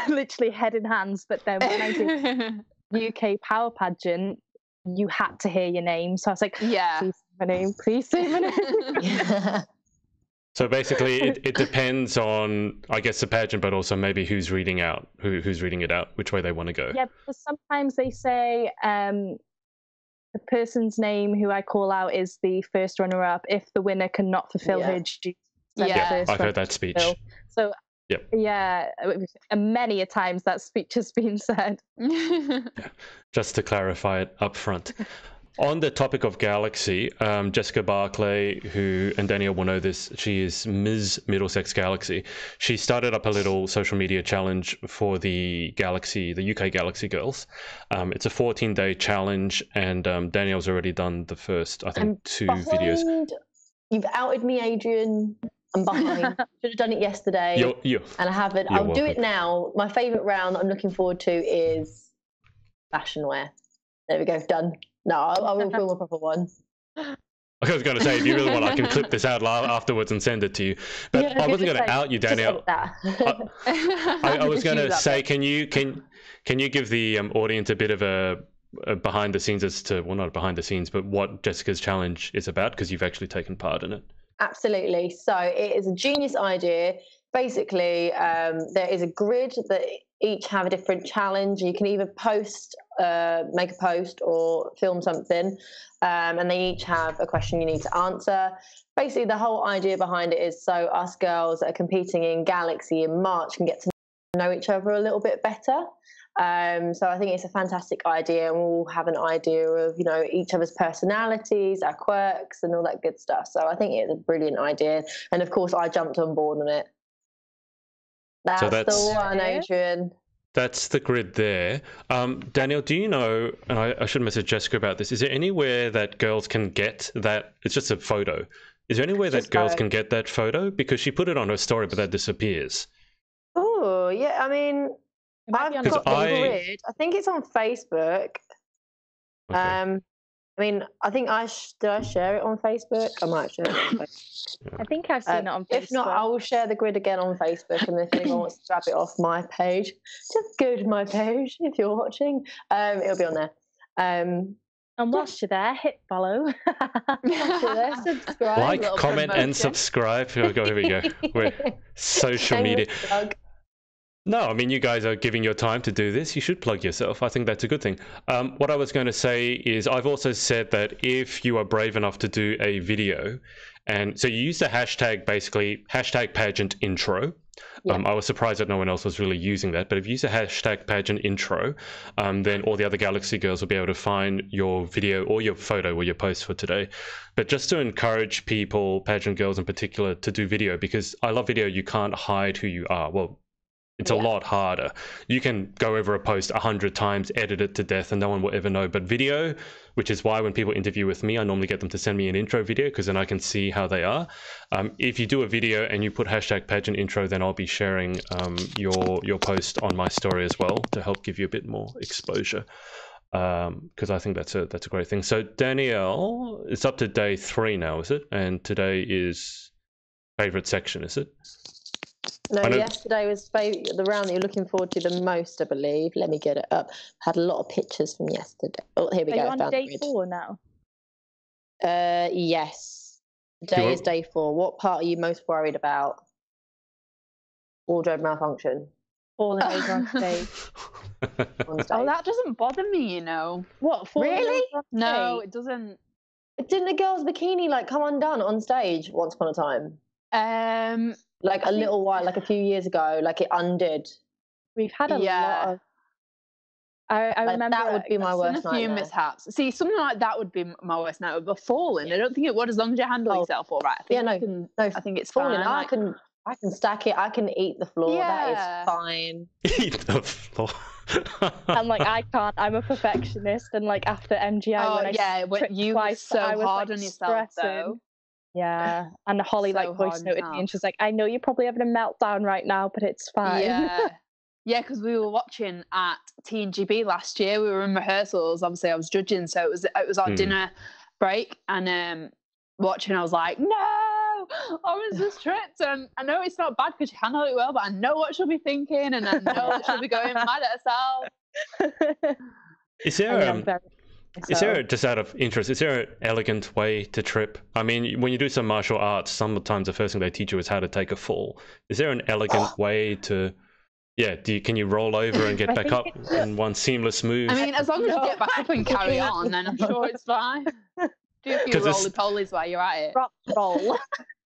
literally head in hands. But then when I did UK Power Pageant, you had to hear your name, so I was like, "Please say my name, please say my name." So basically, it depends on, I guess, the pageant, but also maybe who's reading out, who's reading it out, which way they want to go. Yeah, because sometimes they say the person's name who I call out is the first runner-up if the winner cannot fulfill her duties. I've heard that speech. So many a times that speech has been said. Just to clarify it up front. On the topic of Galaxy, Jessica Barclay, and Danielle will know this, she is Ms. Middlesex Galaxy. She started up a little social media challenge for the UK Galaxy girls. It's a 14-day challenge, and Danielle's already done the first, I think, 2 videos. You've outed me, Adrian. I'm behind. Should have done it yesterday. And I haven't. I'll do it now. My favourite round that I'm looking forward to is fashion wear. There we go, done. No, I will film a proper one. I was going to say, if you really want, I can clip this out afterwards and send it to you. But I wasn't going to out you, Danielle. I was going to say, can you give the audience a bit of a behind the scenes as to, well, not behind the scenes, but what Jessica's challenge is about, because you've actually taken part in it. Absolutely. So it is a genius idea. Basically, there is a grid that each have a different challenge. You can either make a post or film something, and they each have a question you need to answer. Basically, the whole idea behind it is so us girls that are competing in Galaxy in March can get to know each other a little bit better. So I think it's a fantastic idea, and we'll have an idea of, each other's personalities, our quirks, and all that good stuff. So I think it's a brilliant idea, and of course I jumped on board on it. That's the one, Adrian. That's the grid there. Danielle, do you know, and I should message Jessica about this, is there anywhere that girls can get that? It's just a photo. Is there anywhere that girls can get that photo? Because she put it on her story, but that disappears. Oh, yeah. I mean, I've got the grid. I think it's on Facebook. Okay. I mean, I think did I share it on Facebook? I might share it on Facebook. I think I've seen it on Facebook. If not, I will share the grid again on Facebook, and if anyone wants to grab it off my page, just go to my page if you're watching. It'll be on there. And whilst you're there, hit follow. Subscribe. Like, comment, and subscribe. Here we go. We're social media. No, I mean, you guys are giving your time to do this. You should plug yourself. I think that's a good thing. What I was going to say is I've also said that if you are brave enough to do a video, and so you use the hashtag, basically, hashtag pageant intro. Yeah. I was surprised that no one else was really using that, but if you use the hashtag pageant intro, then all the other Galaxy girls will be able to find your video or your photo or your post for today. But just to encourage people, pageant girls in particular, to do video, because I love video. You can't hide who you are. Well, It's a lot harder. You can go over a post 100 times, edit it to death, and no one will ever know. But video, which is why when people interview with me, I normally get them to send me an intro video because then I can see how they are. If you do a video and you put hashtag pageant intro, then I'll be sharing your post on my story as well to help give you a bit more exposure. Because I think that's a great thing. So Danielle, it's up to day 3 now, is it? And today is favorite section, is it? No, yesterday was the round that you're looking forward to the most, I believe. Let me get it up. Had a lot of pictures from yesterday. Oh, here we go. Are you on day 4 now? Yes. Today is day 4. What part are you most worried about? Wardrobe malfunction. Falling over on stage. Oh, that doesn't bother me, you know. What? Really? No, it doesn't. Didn't a girl's bikini like come undone on stage once upon a time? Like a little while, like a few years ago, like it undid. We've had a lot of. I remember that would be my worst nightmare. A few mishaps. See, something like that would be my worst nightmare. But falling, I don't think it would, as long as you handle yourself all right. I think it's falling. fine. I can stack it. I can eat the floor. Yeah. That is fine. Eat the floor. And like I can't. I'm a perfectionist, and like after MGI, when you twice, so I was hard on yourself though. Yeah, and Holly like voice noted me, and she's like, "I know you're probably having a meltdown right now, but it's fine." Yeah, because we were watching at TNGB last year. We were in rehearsals. Obviously, I was judging, so it was our dinner break, and watching. I was like, "No, I was just tripped." And I know it's not bad because she handled it well, but I know what she'll be thinking, and I know she'll be going mad at herself. Is there Is there, just out of interest, is there an elegant way to trip? I mean, when you do some martial arts, sometimes the first thing they teach you is how to take a fall. Is there an elegant way to, can you roll over and get back up in one seamless move? I mean, as long as you get back up and carry on, then I'm sure it's fine. Do a few roly-polies while you're at it. Roll.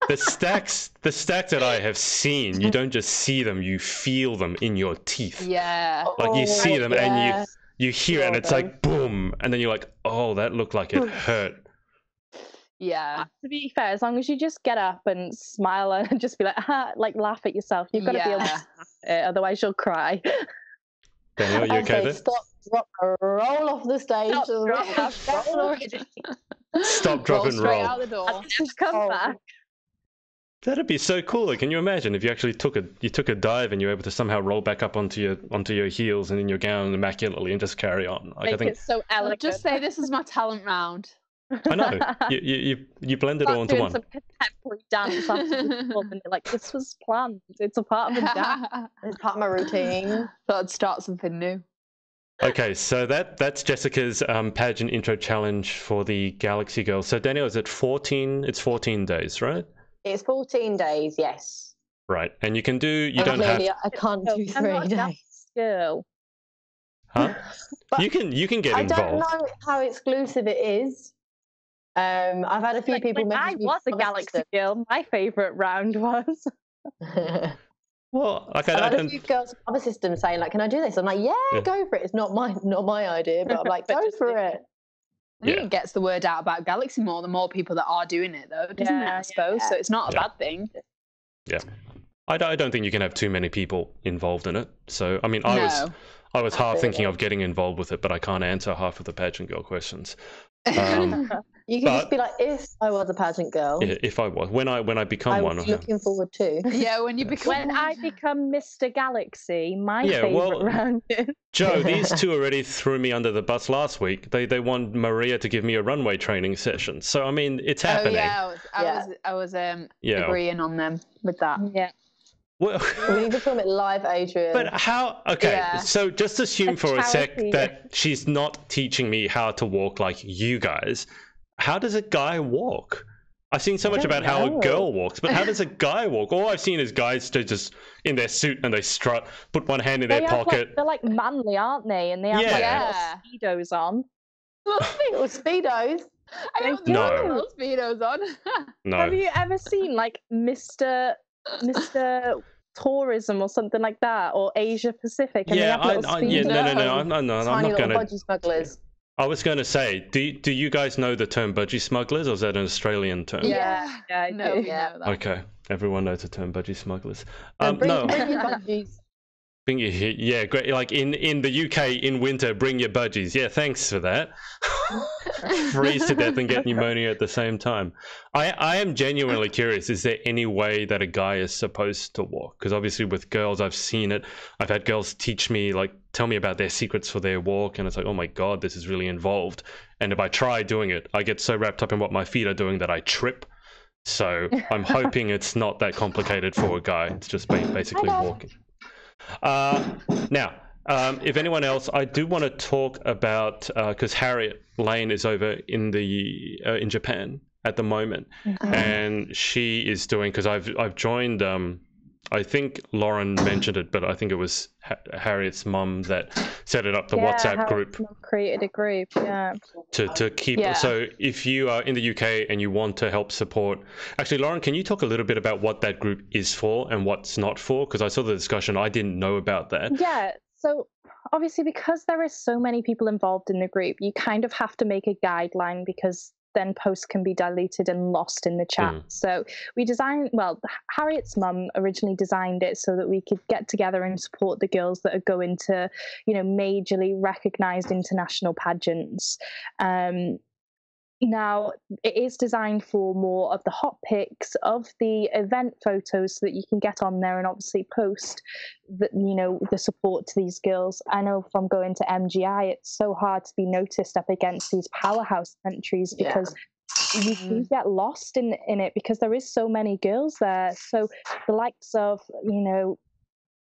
The stacks that I have seen, you don't just see them, you feel them in your teeth. Yeah. Like you see them and you hear it and it's like boom, and then you're like, oh, that looked like it hurt. Yeah. To be fair, as long as you just get up and smile and just be like, like laugh at yourself, you've got to be able to laugh at it, otherwise you'll cry. Danielle, you okay there? Stop, drop, roll off the stage. Stop, drop, and roll. Out the door. Just come back. That'd be so cool. Can you imagine if you actually took a dive and you were able to somehow roll back up onto your heels and in your gown immaculately and just carry on? Like, I think it's so elegant. Just say this is my talent round. I know. You blend it all into one. Some contemporary dance after the club and you're like, this was planned. It's a part of the dance. It's part of my routine. Thought I'd start something new. Okay, so that's Jessica's pageant intro challenge for the Galaxy Girls. So Danielle, is it 14? It's 14 days, right? It's 14 days, yes. Right, and you can do. You don't have. I can't do 3 days. Girl. Huh? You can get involved. I don't know how exclusive it is. I've had a few people. I was a Galaxy girl. My favourite round was. Well, like I've had a few girls from other systems saying, like, "Can I do this?" I'm like, "Yeah, go for it." It's not my idea, but I'm like, "Go for it." I think it gets the word out about Galaxy more, the more people that are doing it, though, doesn't it, I suppose? So it's not a bad thing. Yeah. I don't think you can have too many people involved in it. So, I mean, I was half thinking of getting involved with it, but I can't answer half of the pageant girl questions. You can just be like, if I was a pageant girl. Yeah, if I was. When I become one. I'm looking forward to. Yeah, when I become Mr. Galaxy, my favourite round is... Joe, these two already threw me under the bus last week. They want Maria to give me a runway training session. So, I mean, it's happening. I was agreeing on them with that. Yeah. Well, we need to film it live, Adrian. But how? Okay, so just assume for a sec that she's not teaching me how to walk like you guys. How does a guy walk? I've seen so much about how a girl walks, but how does a guy walk? All I've seen is guys just in their suit and they strut, put one hand in their pocket. They're like manly, aren't they? And they have like Speedos on. Little Speedos. I don't know little Speedos on. No. Have you ever seen like Mr. Tourism or something like that, or Asia Pacific? And no, I'm Tiny not going to. Budgie smugglers. I was going to say, do you guys know the term budgie smugglers, or is that an Australian term? Yeah, I know that. Okay, everyone knows the term budgie smugglers. Bring your budgies. Bring your yeah, great. Like in the UK in winter, bring your budgies. Yeah, thanks for that. Freeze to death and get pneumonia at the same time. I am genuinely curious. Is there any way that a guy is supposed to walk? Because obviously with girls, I've seen it. I've had girls teach me, like, tell me about their secrets for their walk, and it's like, oh my god, this is really involved. And if I try doing it, I get so wrapped up in what my feet are doing that I trip. So I'm hoping it's not that complicated for a guy. It's just basically walking. Now, if anyone else, I do want to talk about because Harriet Lane is over in the in Japan at the moment, and she is doing, because I've joined. I think Lauren mentioned it, but I think it was Harriet's mum that set it up, the WhatsApp group. Created a group, to keep. So if you are in the UK and you want to help support, actually, Lauren, can you talk a little bit about what that group is for and what's not for? Because I saw the discussion, I didn't know about that. Yeah. So obviously, because there is so many people involved in the group, you kind of have to make a guideline, because then posts can be diluted and lost in the chat. So we designed, well, Harriet's mum originally designed it so that we could get together and support the girls that are going to, you know, majorly recognised international pageants. Now, it is designed for more of the hot pics of the event photos so that you can get on there and obviously post the, you know, the support to these girls. I know from going to MGI, it's so hard to be noticed up against these powerhouse countries, because you can get lost in it, because there is so many girls there. So the likes of, you know,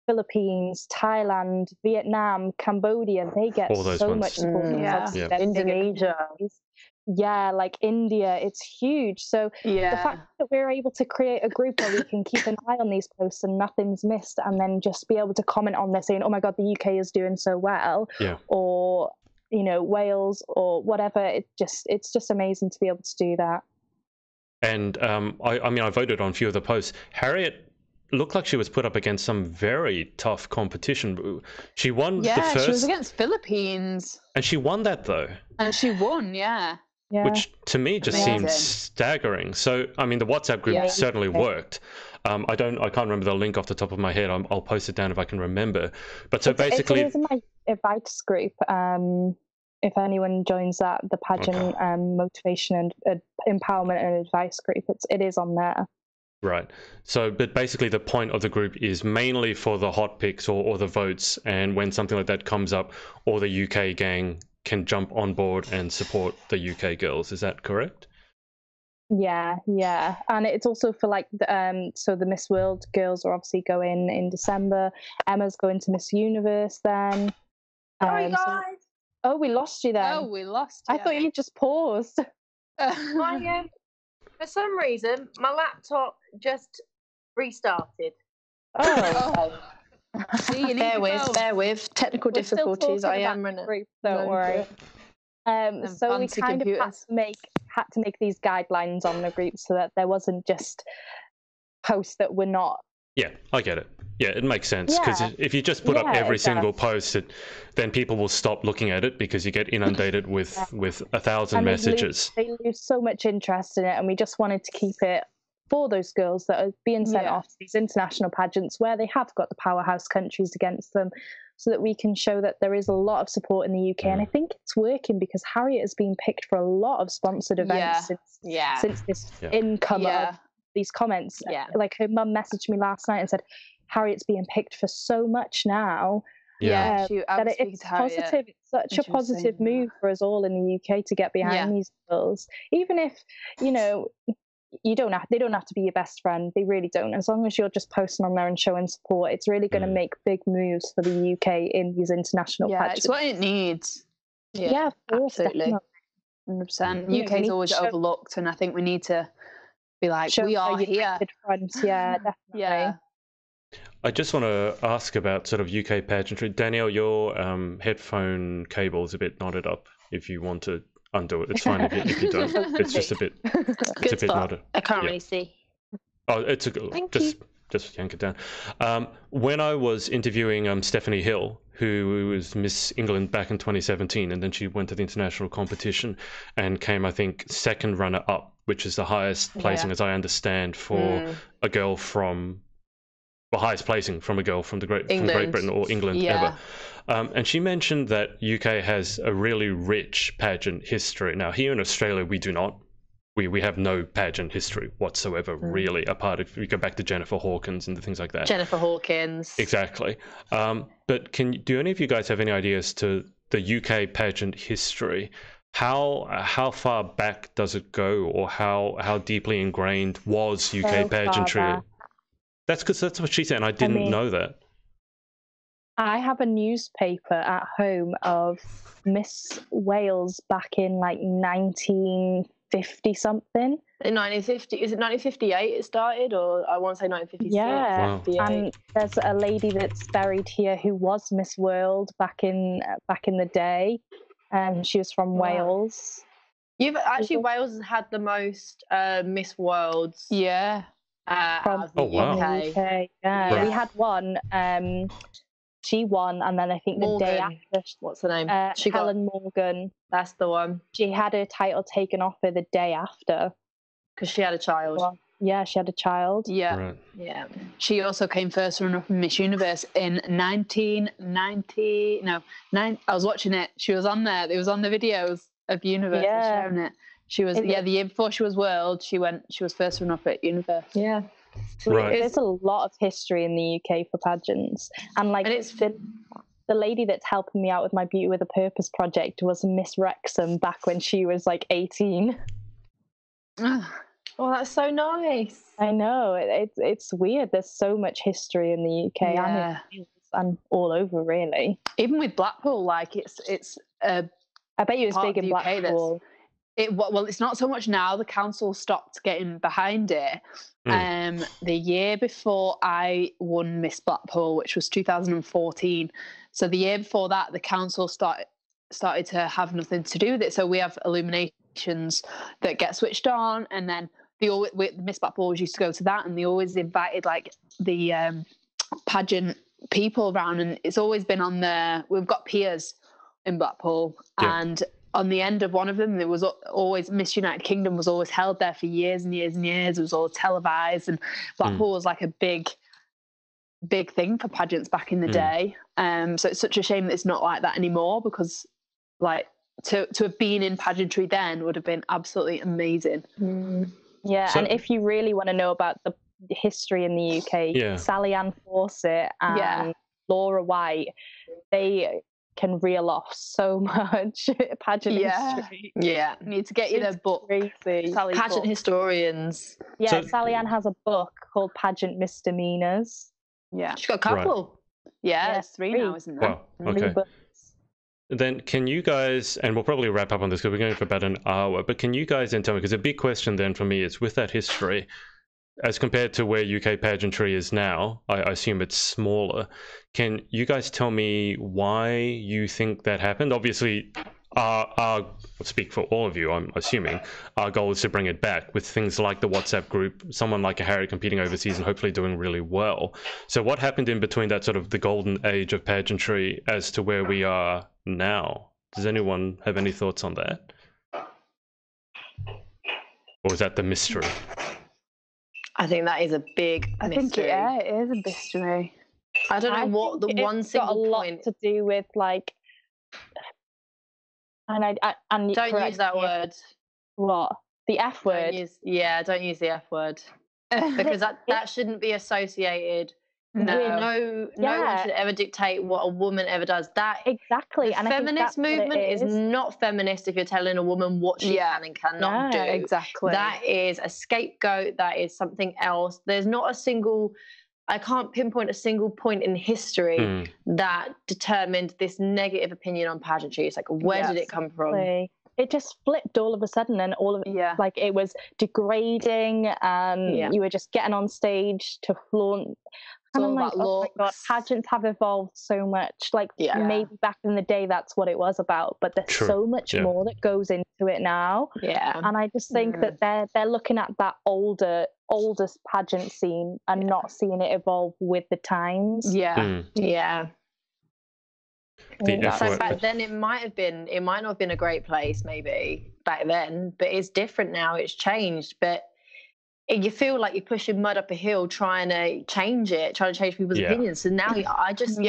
Philippines, Thailand, Vietnam, Cambodia, they get so much support. Indonesia. Yeah, like India, it's huge. So the fact that we're able to create a group where we can keep an eye on these posts and nothing's missed, and then just be able to comment on this saying, oh my god, the UK is doing so well, or, you know, Wales or whatever, it's just amazing to be able to do that. And I mean, I voted on a few of the posts. Harriet looked like she was put up against some very tough competition. She won the first. She was against Philippines. And she won that, though. And she won, Which to me just seems staggering. So, I mean, the WhatsApp group certainly worked. I can't remember the link off the top of my head. I'll post it down if I can remember. But so basically, it is in my advice group. If anyone joins that, the pageant motivation and empowerment and advice group, it is on there. Right. So, but basically the point of the group is mainly for the hot picks or the votes. And when something like that comes up, all the UK gang can jump on board and support the UK girls. Is that correct? Yeah. And it's also for like, so the Miss World girls are obviously going in December. Emma's going to Miss Universe then. Sorry, guys. Oh, we lost you then. Oh, we lost you. I thought you just paused. For some reason, my laptop just restarted. Oh. See, bear with. Technical difficulties. I am running. Don't worry. So we kind of had to make these guidelines on the group so that there wasn't just posts that were not. Yeah, I get it. Yeah, it makes sense, because if you just put up every single post, then people will stop looking at it, because you get inundated with 1,000 messages. They lose so much interest in it, and we just wanted to keep it for those girls that are being sent off to these international pageants where they have got the powerhouse countries against them, so that we can show that there is a lot of support in the UK. And I think it's working, because Harriet has been picked for a lot of sponsored events since this income of these comments. Like her mum messaged me last night and said, Harriet's being picked for so much now. That it's positive. It's such a positive move for us all in the UK to get behind these girls. Even if, you know, they don't have to be your best friend. They really don't. As long as you're just posting on there and showing support, it's really going to make big moves for the UK in these international pageants. It's what it needs. Yeah, of course, absolutely. 100%. UK is always overlooked, and I think we need to be like, we are here. Front. Yeah, definitely. I just want to ask about sort of UK pageantry. Danielle, your headphone cable is a bit knotted up. If you want to undo it, it's fine if you don't. It's just a bit. It's a bit knotted. I can't really see. Oh, it's a good. Just yank it down. When I was interviewing Stephanie Hill, who was Miss England back in 2017, and then she went to the international competition and came, I think, second runner-up, which is the highest placing, as I understand, for a girl from highest placing from a girl from Great Britain or England ever. And she mentioned that UK has a really rich pageant history. Now, here in Australia, we do not. We have no pageant history whatsoever, really, apart if you go back to Jennifer Hawkins and things like that. Jennifer Hawkins. Exactly. But do any of you guys have any ideas to the UK pageant history? How far back does it go, or how deeply ingrained was UK pageantry? That's because that's what she said, and I didn't know that. I have a newspaper at home of Miss Wales back in like 1950 something. In 1950, is it 1958 it started, or I want to say 1956? Yeah, wow. And there's a lady that's buried here who was Miss World back in the day. She was from Wales. You've actually Wales has had the most Miss Worlds. Yeah. From oh wow. UK. Yeah, we had one. She won, and then I think Morgan. the day after, What's the name? Helen Morgan. That's the one. She had her title taken off her the day after because she had a child. Well, yeah, she had a child. Yeah, right. Yeah. She also came first runner-up in Miss Universe in 1990. No, I was watching it. She was on there. It was on the videos of Universe sharing it. She was the year before she was World. She was first runner-up at Universe. Yeah. Right. There's a lot of history in the UK for pageants, and it's the lady that's helping me out with my Beauty with a Purpose project was Miss Wrexham back when she was like 18. Oh, that's so nice. I know, it's weird. There's so much history in the UK and all over, really. Even with Blackpool, like it's. I bet you it's big in Blackpool. Well, it's not so much now. The council stopped getting behind it. The year before I won Miss Blackpool, which was 2014. So the year before that, the council started to have nothing to do with it. So we have illuminations that get switched on, and then Miss Blackpool always used to go to that, and they always invited like the pageant people around, and it's always been on there. We've got piers in Blackpool, and on the end of one of them, there was always Miss United Kingdom was always held there for years and years and years. It was all televised, and Blackpool was like a big thing for pageants back in the day. So it's such a shame that it's not like that anymore, because like to have been in pageantry then would have been absolutely amazing. Yeah, so, and if you really want to know about the history in the UK, Sally Ann Fawcett and Laura White, they can reel off so much pageant history. Yeah, need to get you their book. Crazy. Pageant historians. Yeah, so, Sally Ann has a book called Pageant Misdemeanors. Yeah, she's got a couple. Right. Yeah, there's three now, isn't there? Wow. Okay. Then can you guys, and we'll probably wrap up on this because we're going for about an hour, but can you guys then tell me, because a big question then for me is with that history, as compared to where UK pageantry is now, I assume it's smaller. Can you guys tell me why you think that happened? Obviously, I'll speak for all of you, I'm assuming, our goal is to bring it back with things like the WhatsApp group, someone like a Harry competing overseas and hopefully doing really well. So what happened in between that sort of the golden age of pageantry as to where we are now? Does anyone have any thoughts on that? Or is that the mystery? I think that is a big mystery. It is a mystery. I don't know what the one single point. It's got a lot to do with like, and don't use that word. What? The F word? Don't use the F word, because that shouldn't be associated. No one should ever dictate what a woman ever does. That exactly. The feminist movement is not feminist if you're telling a woman what she can and cannot do. Exactly. That is a scapegoat. That is something else. There's not a single. I can't pinpoint a single point in history that determined this negative opinion on pageantry. It's like, where did it come from? It just flipped all of a sudden, and all of it, like it was degrading, and you were just getting on stage to flaunt. And I'm like, oh my God, pageants have evolved so much. Like maybe back in the day, that's what it was about, but there's so much more that goes into it now. Yeah, and I just think that they're looking at that oldest pageant scene and not seeing it evolve with the times. Yeah. So back then it might not have been a great place maybe back then, but it's different now. It's changed, but you feel like you're pushing mud up a hill trying to change people's opinions. So now I just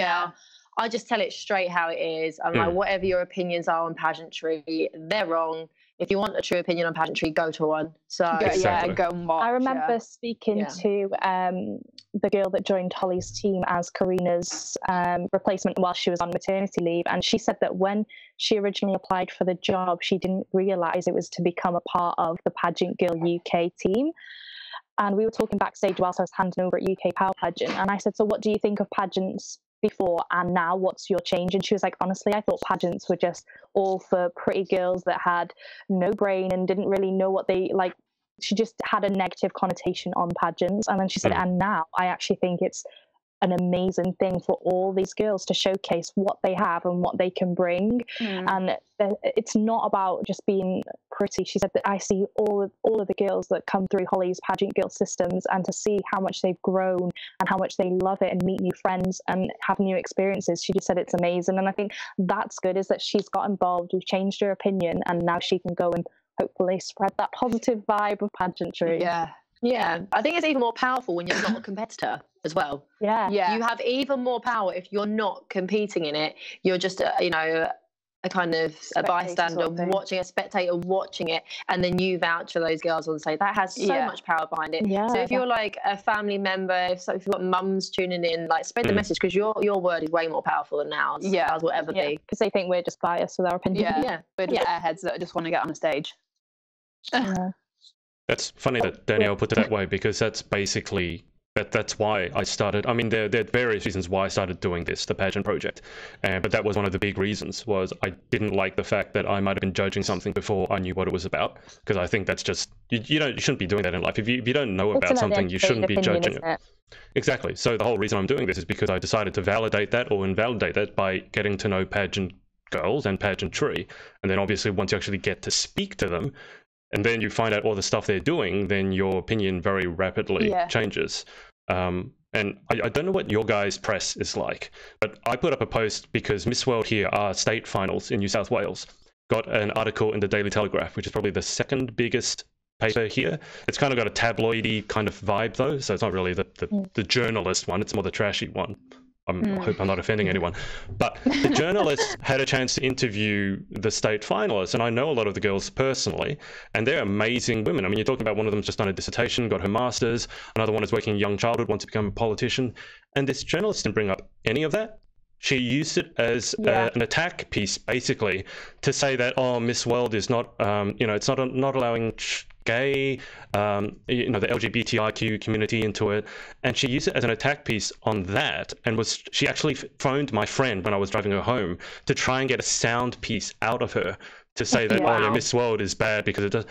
I just tell it straight how it is. I'm like, whatever your opinions are on pageantry, they're wrong. If you want a true opinion on pageantry, go to one. So go and watch. I remember speaking to the girl that joined Holly's team as Karina's replacement while she was on maternity leave, and she said that when she originally applied for the job, she didn't realise it was to become a part of the Pageant Girl UK team. And we were talking backstage whilst I was handing over at UK Power Pageant, and I said, so what do you think of pageants before and now? What's your change? And she was like, honestly, I thought pageants were just all for pretty girls that had no brain and didn't really know what they like. She just had a negative connotation on pageants. And then she said, and now I actually think it's an amazing thing for all these girls to showcase what they have and what they can bring. And it's not about just being pretty. She said that I see all of the girls that come through Holly's Pageant Girl systems, and to see how much they've grown and how much they love it and meet new friends and have new experiences. She just said it's amazing. And I think that's good, is that she's got involved, we've changed her opinion, and now she can go and hopefully spread that positive vibe of pageantry. Yeah, I think it's even more powerful when you're not a competitor as well. Yeah. You have even more power if you're not competing in it. You're just, a kind of a bystander watching, a spectator watching it, and then you vouch for those girls on stage. That has so much power behind it. So if you're like a family member, if you've got mums tuning in, like spread the message, because your word is way more powerful than ours. Ours will ever be. Because they think we're just biased with our opinion. We're just airheads that just want to get on a stage. That's funny that Danielle put it that way, because that's basically that's why I started. I mean, there are various reasons why I started doing this, the pageant project, but that was one of the big reasons. Was I didn't like the fact that I might have been judging something before I knew what it was about, because I think that's just you shouldn't be doing that in life. If you don't know about something, you shouldn't be judging it. Exactly. So the whole reason I'm doing this is because I decided to validate that or invalidate that by getting to know pageant girls and pageantry, and then obviously once you actually get to speak to them, and then you find out all the stuff they're doing, then your opinion very rapidly changes. And I don't know what your guys' press is like, but I put up a post because Miss World here, our state finals in New South Wales, got an article in the Daily Telegraph, which is probably the second biggest paper here. It's kind of got a tabloidy kind of vibe though, so it's not really the journalist one, it's more the trashy one. I hope I'm not offending anyone, but the journalist had a chance to interview the state finalists, and I know a lot of the girls personally, and they're amazing women. I mean, you're talking about one of them's just done a dissertation, got her master's, another one is working in young childhood, wants to become a politician, and this journalist didn't bring up any of that. She used it as an attack piece, basically, to say that, oh, Miss World is not, it's not allowing gay, the LGBTIQ community into it, and she used it as an attack piece on that. And she actually phoned my friend when I was driving her home to try and get a sound piece out of her to say that, Miss World is bad because it does.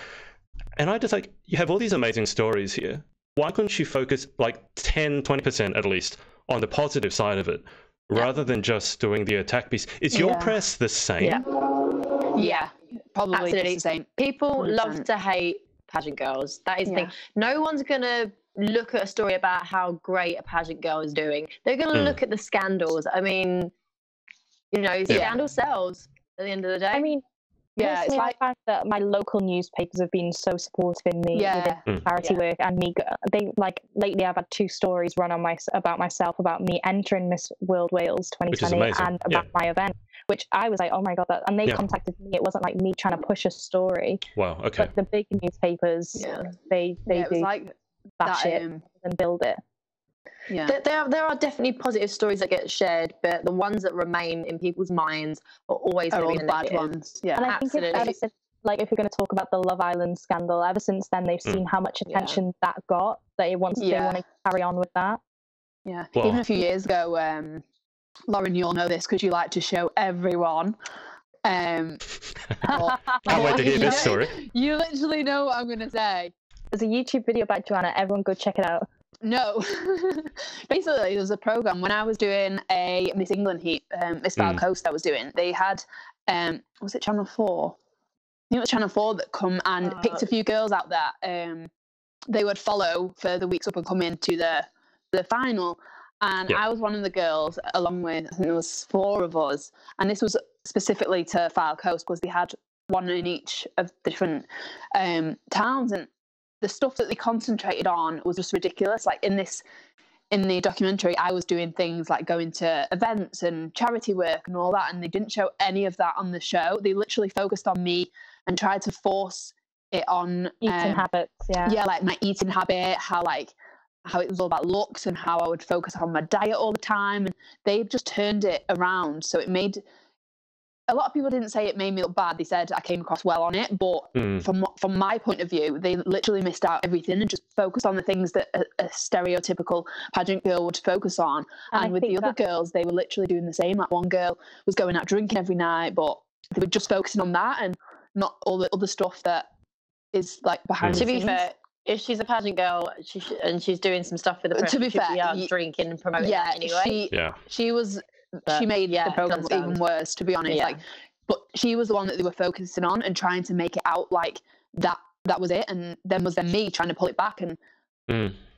And I just like, you have all these amazing stories here. Why couldn't you focus like 10-20% at least on the positive side of it, rather than just doing the attack piece? Is your press the same? Yeah, probably absolutely the same. People love to hate pageant girls. That is the thing. No one's going to look at a story about how great a pageant girl is doing. They're going to look at the scandals. I mean, scandal sells at the end of the day. I mean, it's like I find that my local newspapers have been so supportive in me with charity work, and me. They lately I've had 2 stories run on about myself about me entering Miss World Wales 2020 and about my event, which I was like, oh my god, and they contacted me. It wasn't like me trying to push a story. Wow, okay. But the big newspapers, they do like bash it and build it. Yeah, there are definitely positive stories that get shared, but the ones that remain in people's minds are always going to be the bad ones. Yeah, and I absolutely. think if you're going to talk about the Love Island scandal, ever since then they've seen how much attention that got, that they want to carry on with that. Yeah, even a few years ago, Lauren, you'll know this because you like to show everyone. Can't wait to hear this story. You literally know what I'm going to say. There's a YouTube video about Joanna. Everyone go check it out. No. Basically, there was a program when I was doing a Miss England heat, Miss Foul Coast I was doing. They had, was it Channel 4? I think it was Channel 4 that come and picked a few girls out that they would follow for the weeks up and coming to the final. And I was one of the girls, along with, I think there was 4 of us. And this was specifically to Foul Coast because they had one in each of the different towns. And the stuff that they concentrated on was just ridiculous. Like in the documentary, I was doing things like going to events and charity work and all that, and they didn't show any of that on the show. They literally focused on me and tried to force it on eating habits. Yeah, like my eating habit, how it was all about looks and how I would focus on my diet all the time. And they just turned it around. So it made, a lot of people didn't say it made me look bad. They said I came across well on it. But from my point of view, they literally missed out everything and just focused on the things that a stereotypical pageant girl would focus on. And with the other girls, they were literally doing the same. Like one girl was going out drinking every night, but they were just focusing on that and not all the other stuff that is like behind the scenes. To be fair, if she's a pageant girl and she's doing some stuff for the press, to be fair, drinking and promoting that anyway. She made the program even worse, to be honest. Yeah. Like, but she was the one that they were focusing on and trying to make it out like that was it, and then me trying to pull it back and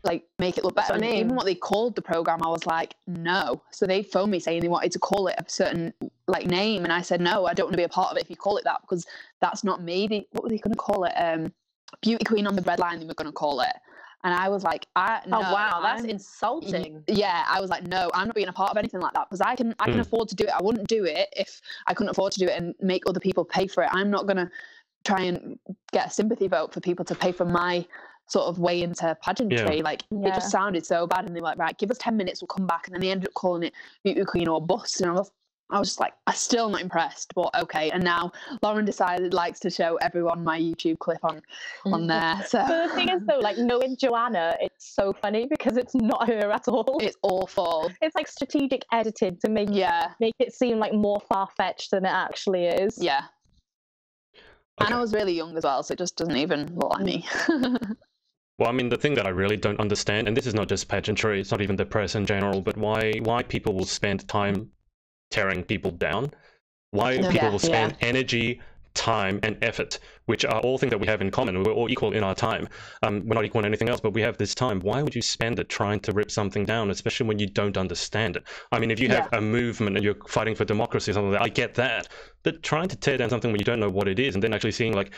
like make it look better. And even what they called the program, I was like, no. So they phoned me saying they wanted to call it a certain like name, and I said no, I don't want to be a part of it if you call it that, because that's not me. What were they going to call it? Beauty Queen on the Red Line, they were going to call it. And I was like, no, oh wow, that's insulting. Yeah, I was like, no, I'm not being a part of anything like that, because I can afford to do it. I wouldn't do it if I couldn't afford to do it and make other people pay for it. I'm not going to try and get a sympathy vote for people to pay for my sort of way into pageantry. It just sounded so bad, and they were like, right, give us 10 minutes, we'll come back. And then they ended up calling it Beauty Queen or Bust, and I was just like, I'm still not impressed, but okay. And now Lauren decided likes to show everyone my YouTube clip on there. So but the thing is, though, like knowing Joanna, it's so funny because it's not her at all. It's awful. It's like strategic editing to make it seem like more far-fetched than it actually is. Yeah. Okay. And I was really young as well, so it just doesn't even look like me. Well, I mean, the thing that I really don't understand, and this is not just pageantry, it's not even the press in general, but why people will spend time tearing people down, why people will spend energy, time, and effort, which are all things that we have in common. We're all equal in our time. We're not equal in anything else, but we have this time. Why would you spend it trying to rip something down, especially when you don't understand it? I mean, if you have a movement and you're fighting for democracy or something like that, I get that. But trying to tear down something when you don't know what it is, and then actually seeing like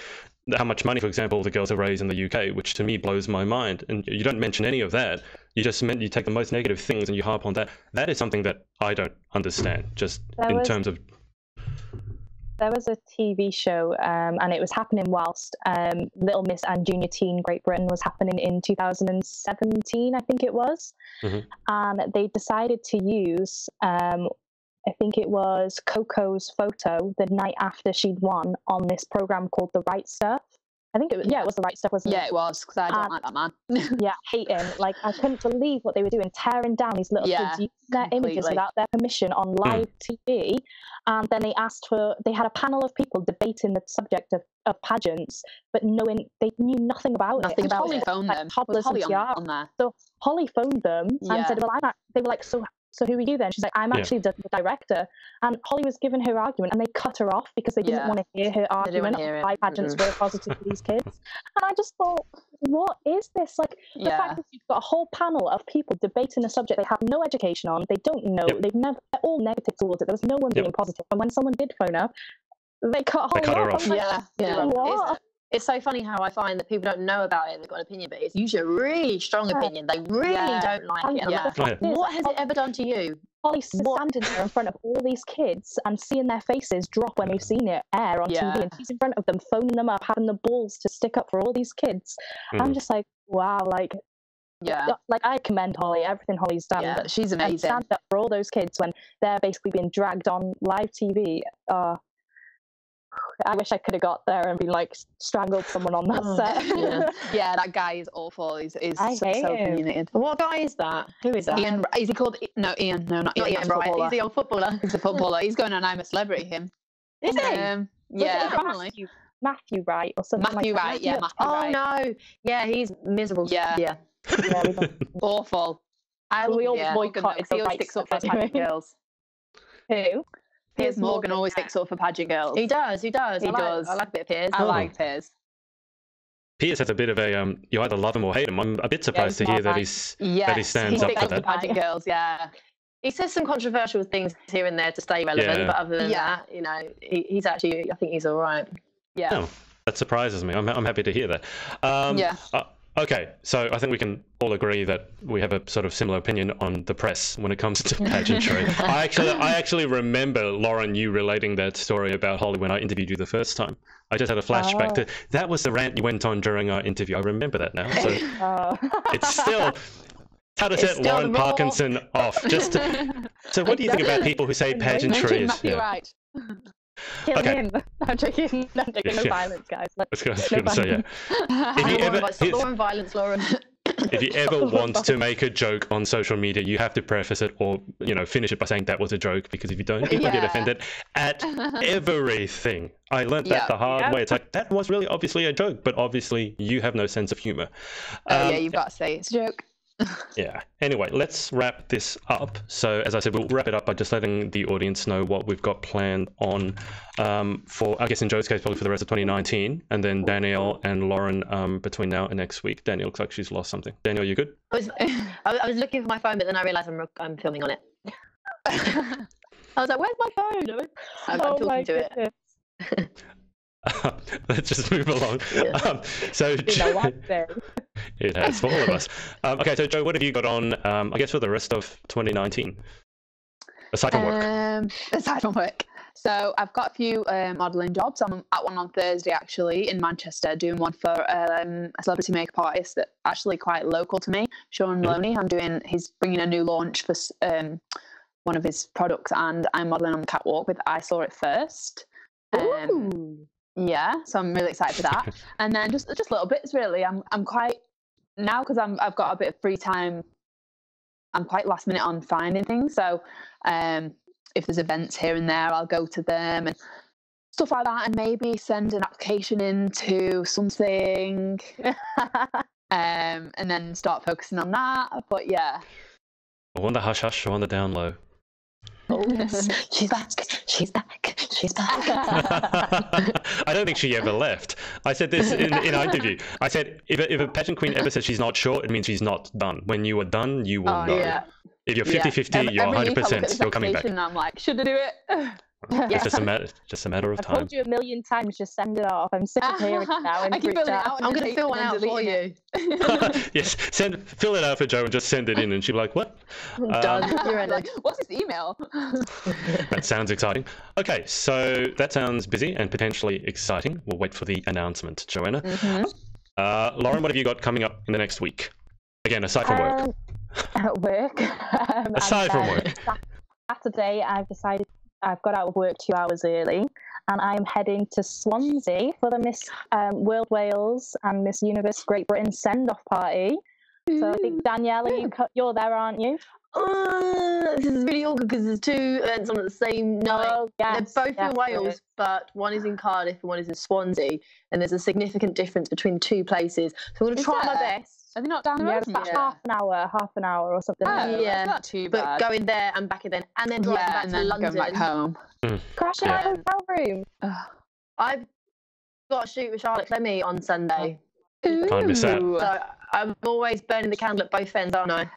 how much money, for example, the girls have raised in the UK, which to me blows my mind, and you don't mention any of that. You take the most negative things and you harp on that. That is something that I don't understand, just in terms of... There was a TV show, and it was happening whilst Little Miss and Junior Teen Great Britain was happening in 2017, I think it was. And they decided to use, I think it was Coco's photo the night after she'd won on this program called The Right Stuff. I think it was, it was The Right Stuff, wasn't it? Yeah, it was, because I don't like that man. Hating. Like, I couldn't believe what they were doing, tearing down these little kids, using their images without their permission on live TV. And then they had a panel of people debating the subject of pageants, but they knew nothing about it. Nothing about Holly phoned them. Was Holly on there? So Holly phoned them and said, well, they were like, so who are you then? She's like, I'm actually the director. And Holly was giving her argument, and they cut her off because they didn't want to hear her argument on why pageants were positive for these kids. And I just thought, what is this? Like, the fact that you've got a whole panel of people debating a subject they have no education on, they don't know, they're all negative towards it. There was no one being positive. And when someone did phone up, they cut her off. What? It's so funny how I find that people don't know about it, they've got an opinion, but it's usually a really strong opinion. They really don't like it. What has it ever done to you? Holly standing there in front of all these kids and seeing their faces drop when they've seen it air on TV, and she's in front of them, phoning them up, having the balls to stick up for all these kids. I'm just like, wow, like I commend Holly, everything Holly's done. Yeah, she's amazing. And stand up for all those kids when they're basically being dragged on live TV. I wish I could have got there and been like strangled someone on that set. That guy is awful. He's so opinionated. What guy is that? Who is that? Ian. Is he called? No, Ian. No, not Ian. Right. He's the old footballer. He's a footballer. He's going on I'm a Celebrity. Him. Is he? Apparently. Matthew Wright or something. Matthew Wright. Yeah, Matthew Wright. No. Yeah, he's miserable. Yeah. Awful. We all boycotted the right stuff for pageant girls. Who? Piers Morgan always sticks up for pageant girls. He does. He does. I like a bit of Piers. I like Piers. Piers has a bit of a you either love him or hate him. I'm a bit surprised to hear that he stands up for that. Pageant girls, He says some controversial things here and there to stay relevant, but other than that, you know, he's actually, I think he's all right. Oh, that surprises me. I'm happy to hear that. Okay, so I think we can all agree that we have a sort of similar opinion on the press when it comes to pageantry. I actually remember, Lauren, you relating that story about Holly when I interviewed you the first time. I just had a flashback to that was the rant you went on during our interview. I remember that now. So it's still how to set Lauren Parkinson off. So what do you think about people who say pageantry is? You're right. Kill him. I'm joking. No violence, guys. If you ever Lauren violence, Lauren. If you ever want to make a joke on social media, you have to preface it or finish it by saying that was a joke, because if you don't, people get offended at everything. I learned that the hard way. It's like, that was really obviously a joke, but obviously you have no sense of humor. You've got to say it's a joke. Yeah. Anyway, let's wrap this up. So, as I said, we'll wrap it up by just letting the audience know what we've got planned on for, I guess in Joe's case, probably for the rest of 2019, and then Danielle and Lauren between now and next week. Danielle looks like she's lost something. Danielle, you good? I was looking for my phone, but then I realised I'm filming on it. I was like, "Where's my phone?" I'm talking to it. Let's just move along. It has for all of us. Okay, so Joe, what have you got on, I guess, for the rest of 2019? Aside from work. Aside from work. So I've got a few modelling jobs. I'm at one on Thursday, actually, in Manchester, doing one for a celebrity makeup artist that's actually quite local to me, Sean Maloney. He's bringing a new launch for one of his products, and I'm modelling on the catwalk with I Saw It First. Yeah, so I'm really excited for that. And then just little bits, really. I'm quite now, because I've got a bit of free time. I'm quite last minute on finding things. So if there's events here and there, I'll go to them and stuff like that, and maybe send an application into something, and then start focusing on that. But yeah, I wonder hush hush on the down low. Oh, yes. She's back. She's back. She's back. I don't think she ever left. I said this in our interview. I said, if a pageant queen ever says she's not sure, it means she's not done. When you are done, you will know. Yeah. If you're 50-50, you're 100%, you're coming back. And I'm like, should I do it? It's just a matter of time. I've told you a million times, just send it off. I'm sick of hearing it now. I keep filling it out. I'm going to fill one out for you. Yes, fill it out for Joe and just send it in, and she'll be like, what? Done. You're like, what's this email? That sounds exciting. Okay, so that sounds busy and potentially exciting. We'll wait for the announcement, Joanna. Lauren, what have you got coming up in the next week? Again, aside from work. At work. Aside from work. Saturday, I've got out of work 2 hours early, and I'm heading to Swansea for the Miss World Wales and Miss Universe Great Britain send-off party. So I think, Danielle, you're there, aren't you? This is really awkward because there's two events on at the same night. Oh, yes, They're both in Wales, but one is in Cardiff and one is in Swansea, and there's a significant difference between two places. So I'm going to try my best. Are they not down the road? About half an hour or something. Yeah, not too bad. But going there and back again, and then driving back to London. Going back home. Crash in our hotel room. I've got a shoot with Charlotte Clemmy on Sunday. Can't miss that. So I'm always burning the candle at both ends, aren't I?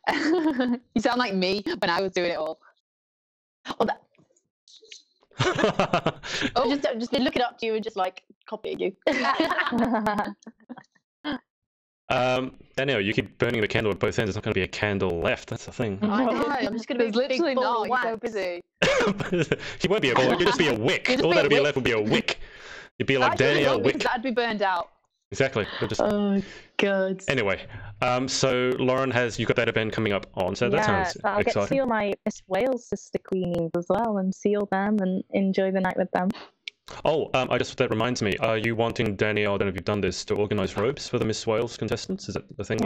You sound like me when I was doing it all. I've just been looking up to you and just like copying you. Danielle, you keep burning the candle at both ends. There's not going to be a candle left. That's the thing. I know. I'm just going to be literally not. You're so busy. You won't be a ball. You'll just be a wick. All that'll be left will be a wick. You'd be like Danielle Wick. That'd be burned out. Exactly. Oh God. Anyway, so Lauren you've got that event coming up on, so that sounds I'll exciting. get to see all my Miss Wales sister queenies as well, and see all them and enjoy the night with them. Oh, that reminds me. Are you wanting Danielle, I don't know if you've done this, to organise robes for the Miss Wales contestants? Is that the thing?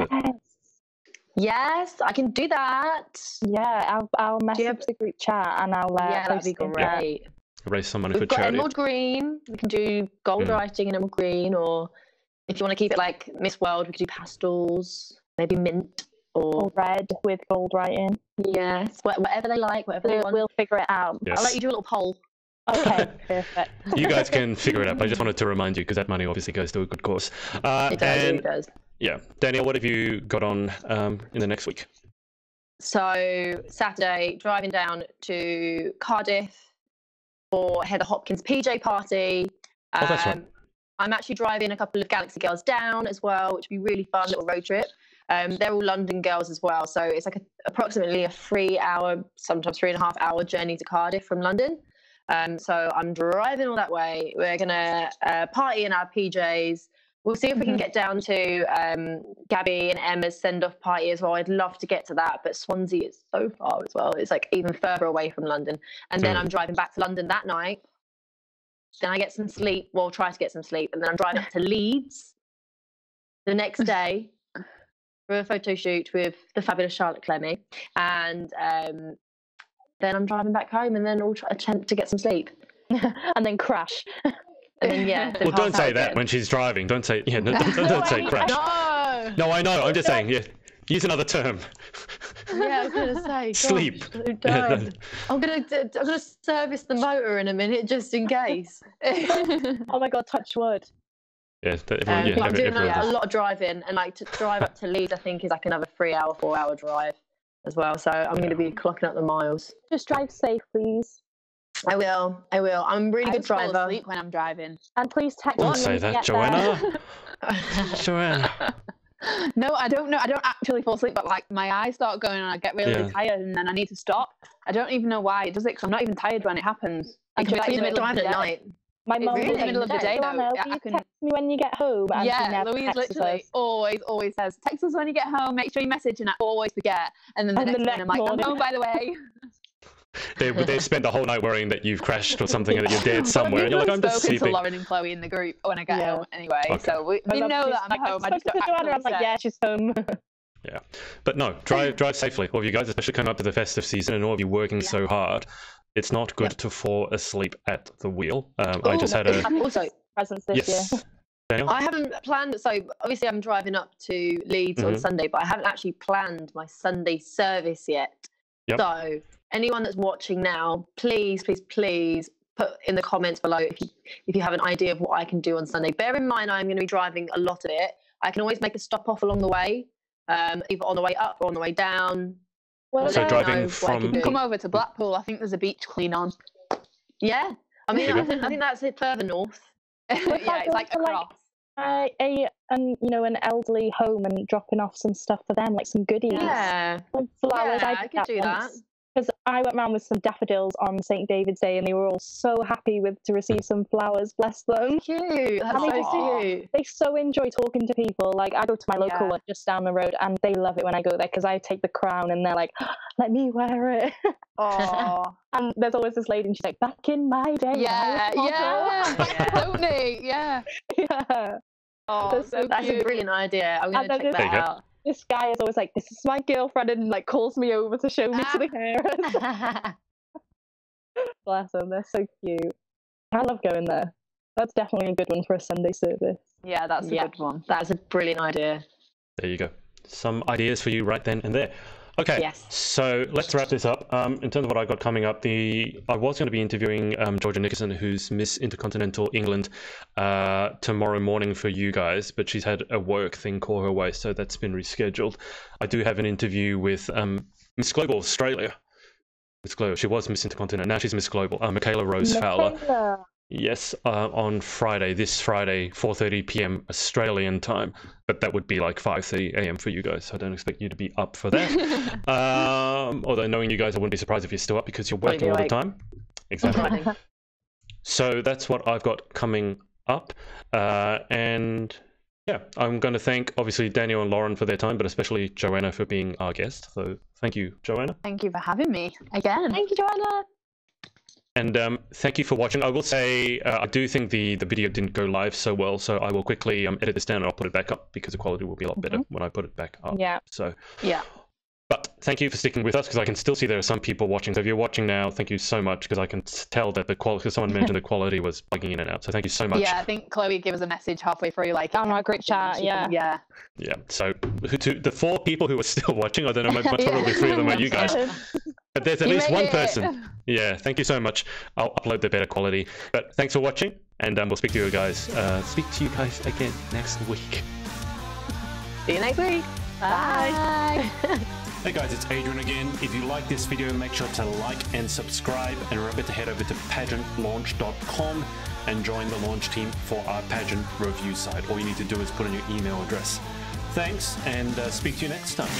Yes, I can do that. Yeah, I'll message the group chat and I'll that'd be great. Raise some money for We've got charity. emerald green. We can do gold writing in emerald green, or if you want to keep it like Miss World, we could do pastels, maybe mint or red with gold writing. Yes, whatever they like, whatever they want. We'll figure it out. Yes. I'll let you do a little poll. Okay, perfect. You guys can figure it out. But I just wanted to remind you because that money obviously goes to a good cause. It does. Yeah, Danielle, what have you got on in the next week? So Saturday, driving down to Cardiff for Heather Hopkins' PJ party. Oh, that's right. I'm actually driving a couple of Galaxy girls down as well, which would be really fun, little road trip. They're all London girls as well, so it's like approximately a 3 hour, sometimes 3.5 hour journey to Cardiff from London. So I'm driving all that way. We're gonna party in our PJs. We'll see if we can get down to Gabby and Emma's send-off party as well. I'd love to get to that, but Swansea is so far as well. It's like even further away from London. And then I'm driving back to London that night. Then I get some sleep. Well, try to get some sleep. And then I'm driving to Leeds the next day for a photo shoot with the fabulous Charlotte Clemmy. And then I'm driving back home and then attempt to get some sleep. And then crash. And then, yeah. Well, don't say that when she's driving. Don't say, yeah, don't say crash. No, I know. I'm just saying, yeah. Use another term. Yeah, I was gonna say. Sleep. Gosh, I'm gonna service the motor in a minute just in case. Oh my god, touch wood. Yeah, I'm doing a lot of driving, and like to drive up to Leeds, I think is like another 3 hour, 4 hour drive as well. So I'm going to be clocking up the miles. Just drive safe, please. I will. I'm a really good driver. Fall asleep when I'm driving. And please text me. Don't say that, Joanna. Joanna. No, I don't know. I don't actually fall asleep, but like my eyes start going and I get really tired and then I need to stop. I don't even know why it does it because I'm not even tired when it happens. It could be like driving at night. My mum in the middle of the day though. I can text me when you get home. And yeah, Louise literally always says, text us when you get home, make sure you message, and I always forget. And then the next morning I'm like, I'm home by the way. They spend the whole night worrying that you've crashed or something and that you're dead somewhere. And you're like, I'm just sleeping. To Lauren and Chloe in the group when I get home anyway. Okay. So we know that I'm home. I just don't Joanna, I'm like, yeah, she's home. Yeah, but no, drive safely. All of you guys, especially coming up to the festive season and all of you working so hard. It's not good to fall asleep at the wheel. I just had a... Also, presents this year. Danielle? I haven't planned... So, obviously, I'm driving up to Leeds on Sunday, but I haven't actually planned my Sunday service yet. Yep. So, anyone that's watching now, please put in the comments below if you have an idea of what I can do on Sunday. Bear in mind, I'm going to be driving a lot of it. I can always make a stop off along the way, either on the way up or on the way down. Well, so driving from... Come over to Blackpool. I think there's a beach clean on. Yeah. I mean, I think that's it further north. Yeah, it's like across. An elderly home and dropping off some stuff for them, like some goodies. Yeah. Some flowers. Yeah, I could do that. Because I went round with some daffodils on St. David's Day and they were all so happy to receive some flowers, bless them. Cute. That's so cute. They so enjoy talking to people. Like, I go to my local one just down the road and they love it when I go there because I take the crown and they're like, let me wear it. Oh. And there's always this lady and she's like, back in my day. Yeah. Don't they? Yeah. Yeah. Oh, that's a brilliant idea. I'm going to check that out. This guy is always like, this is my girlfriend, and like calls me over to show me to the carers. Bless them, they're so cute. I love going there. That's definitely a good one for a Sunday service. Yeah, that's a good one. That's a brilliant idea. There you go. Some ideas for you right then and there. Okay, so let's wrap this up. In terms of what I got coming up, I was going to be interviewing Georgia Nickerson, who's Miss Intercontinental England, tomorrow morning for you guys, but she's had a work thing call her way, so that's been rescheduled. I do have an interview with Miss Global Australia. Miss Global, she was Miss Intercontinental, now she's Miss Global, Michaela Rose Fowler. Yes, on Friday, this Friday, 4:30 p.m. Australian time, but that would be like 5:30 a.m. for you guys, so I don't expect you to be up for that. Although knowing you guys, I wouldn't be surprised if you're still up because you're working all the time. Exactly. So that's what I've got coming up, and yeah, I'm going to thank obviously Danielle and Lauren for their time, but especially Joanna for being our guest. So thank you, Joanna. Thank you for having me again. Thank you, Joanna. And thank you for watching. I will say I do think the video didn't go live so well, so I will quickly edit this down and I'll put it back up because the quality will be a lot better when I put it back up. Yeah. So yeah. But thank you for sticking with us because I can still see there are some people watching. So if you're watching now, thank you so much because I can tell that the quality, because someone mentioned the quality was bugging in and out. So thank you so much. Yeah, I think Chloe gave us a message halfway through, like, on our group chat. Yeah. So to the 4 people who are still watching, I don't know, probably 3 of them are you guys. But there's at least one person. Yeah, thank you so much. I'll upload the better quality. But thanks for watching, and we'll speak to you guys. Speak to you guys again next week. See you next week. Bye. Hey guys, it's Adrian again. If you like this video, make sure to like and subscribe, and remember to head over to pageantlaunch.com and join the launch team for our pageant review site. All you need to do is put in your email address. Thanks, and speak to you next time.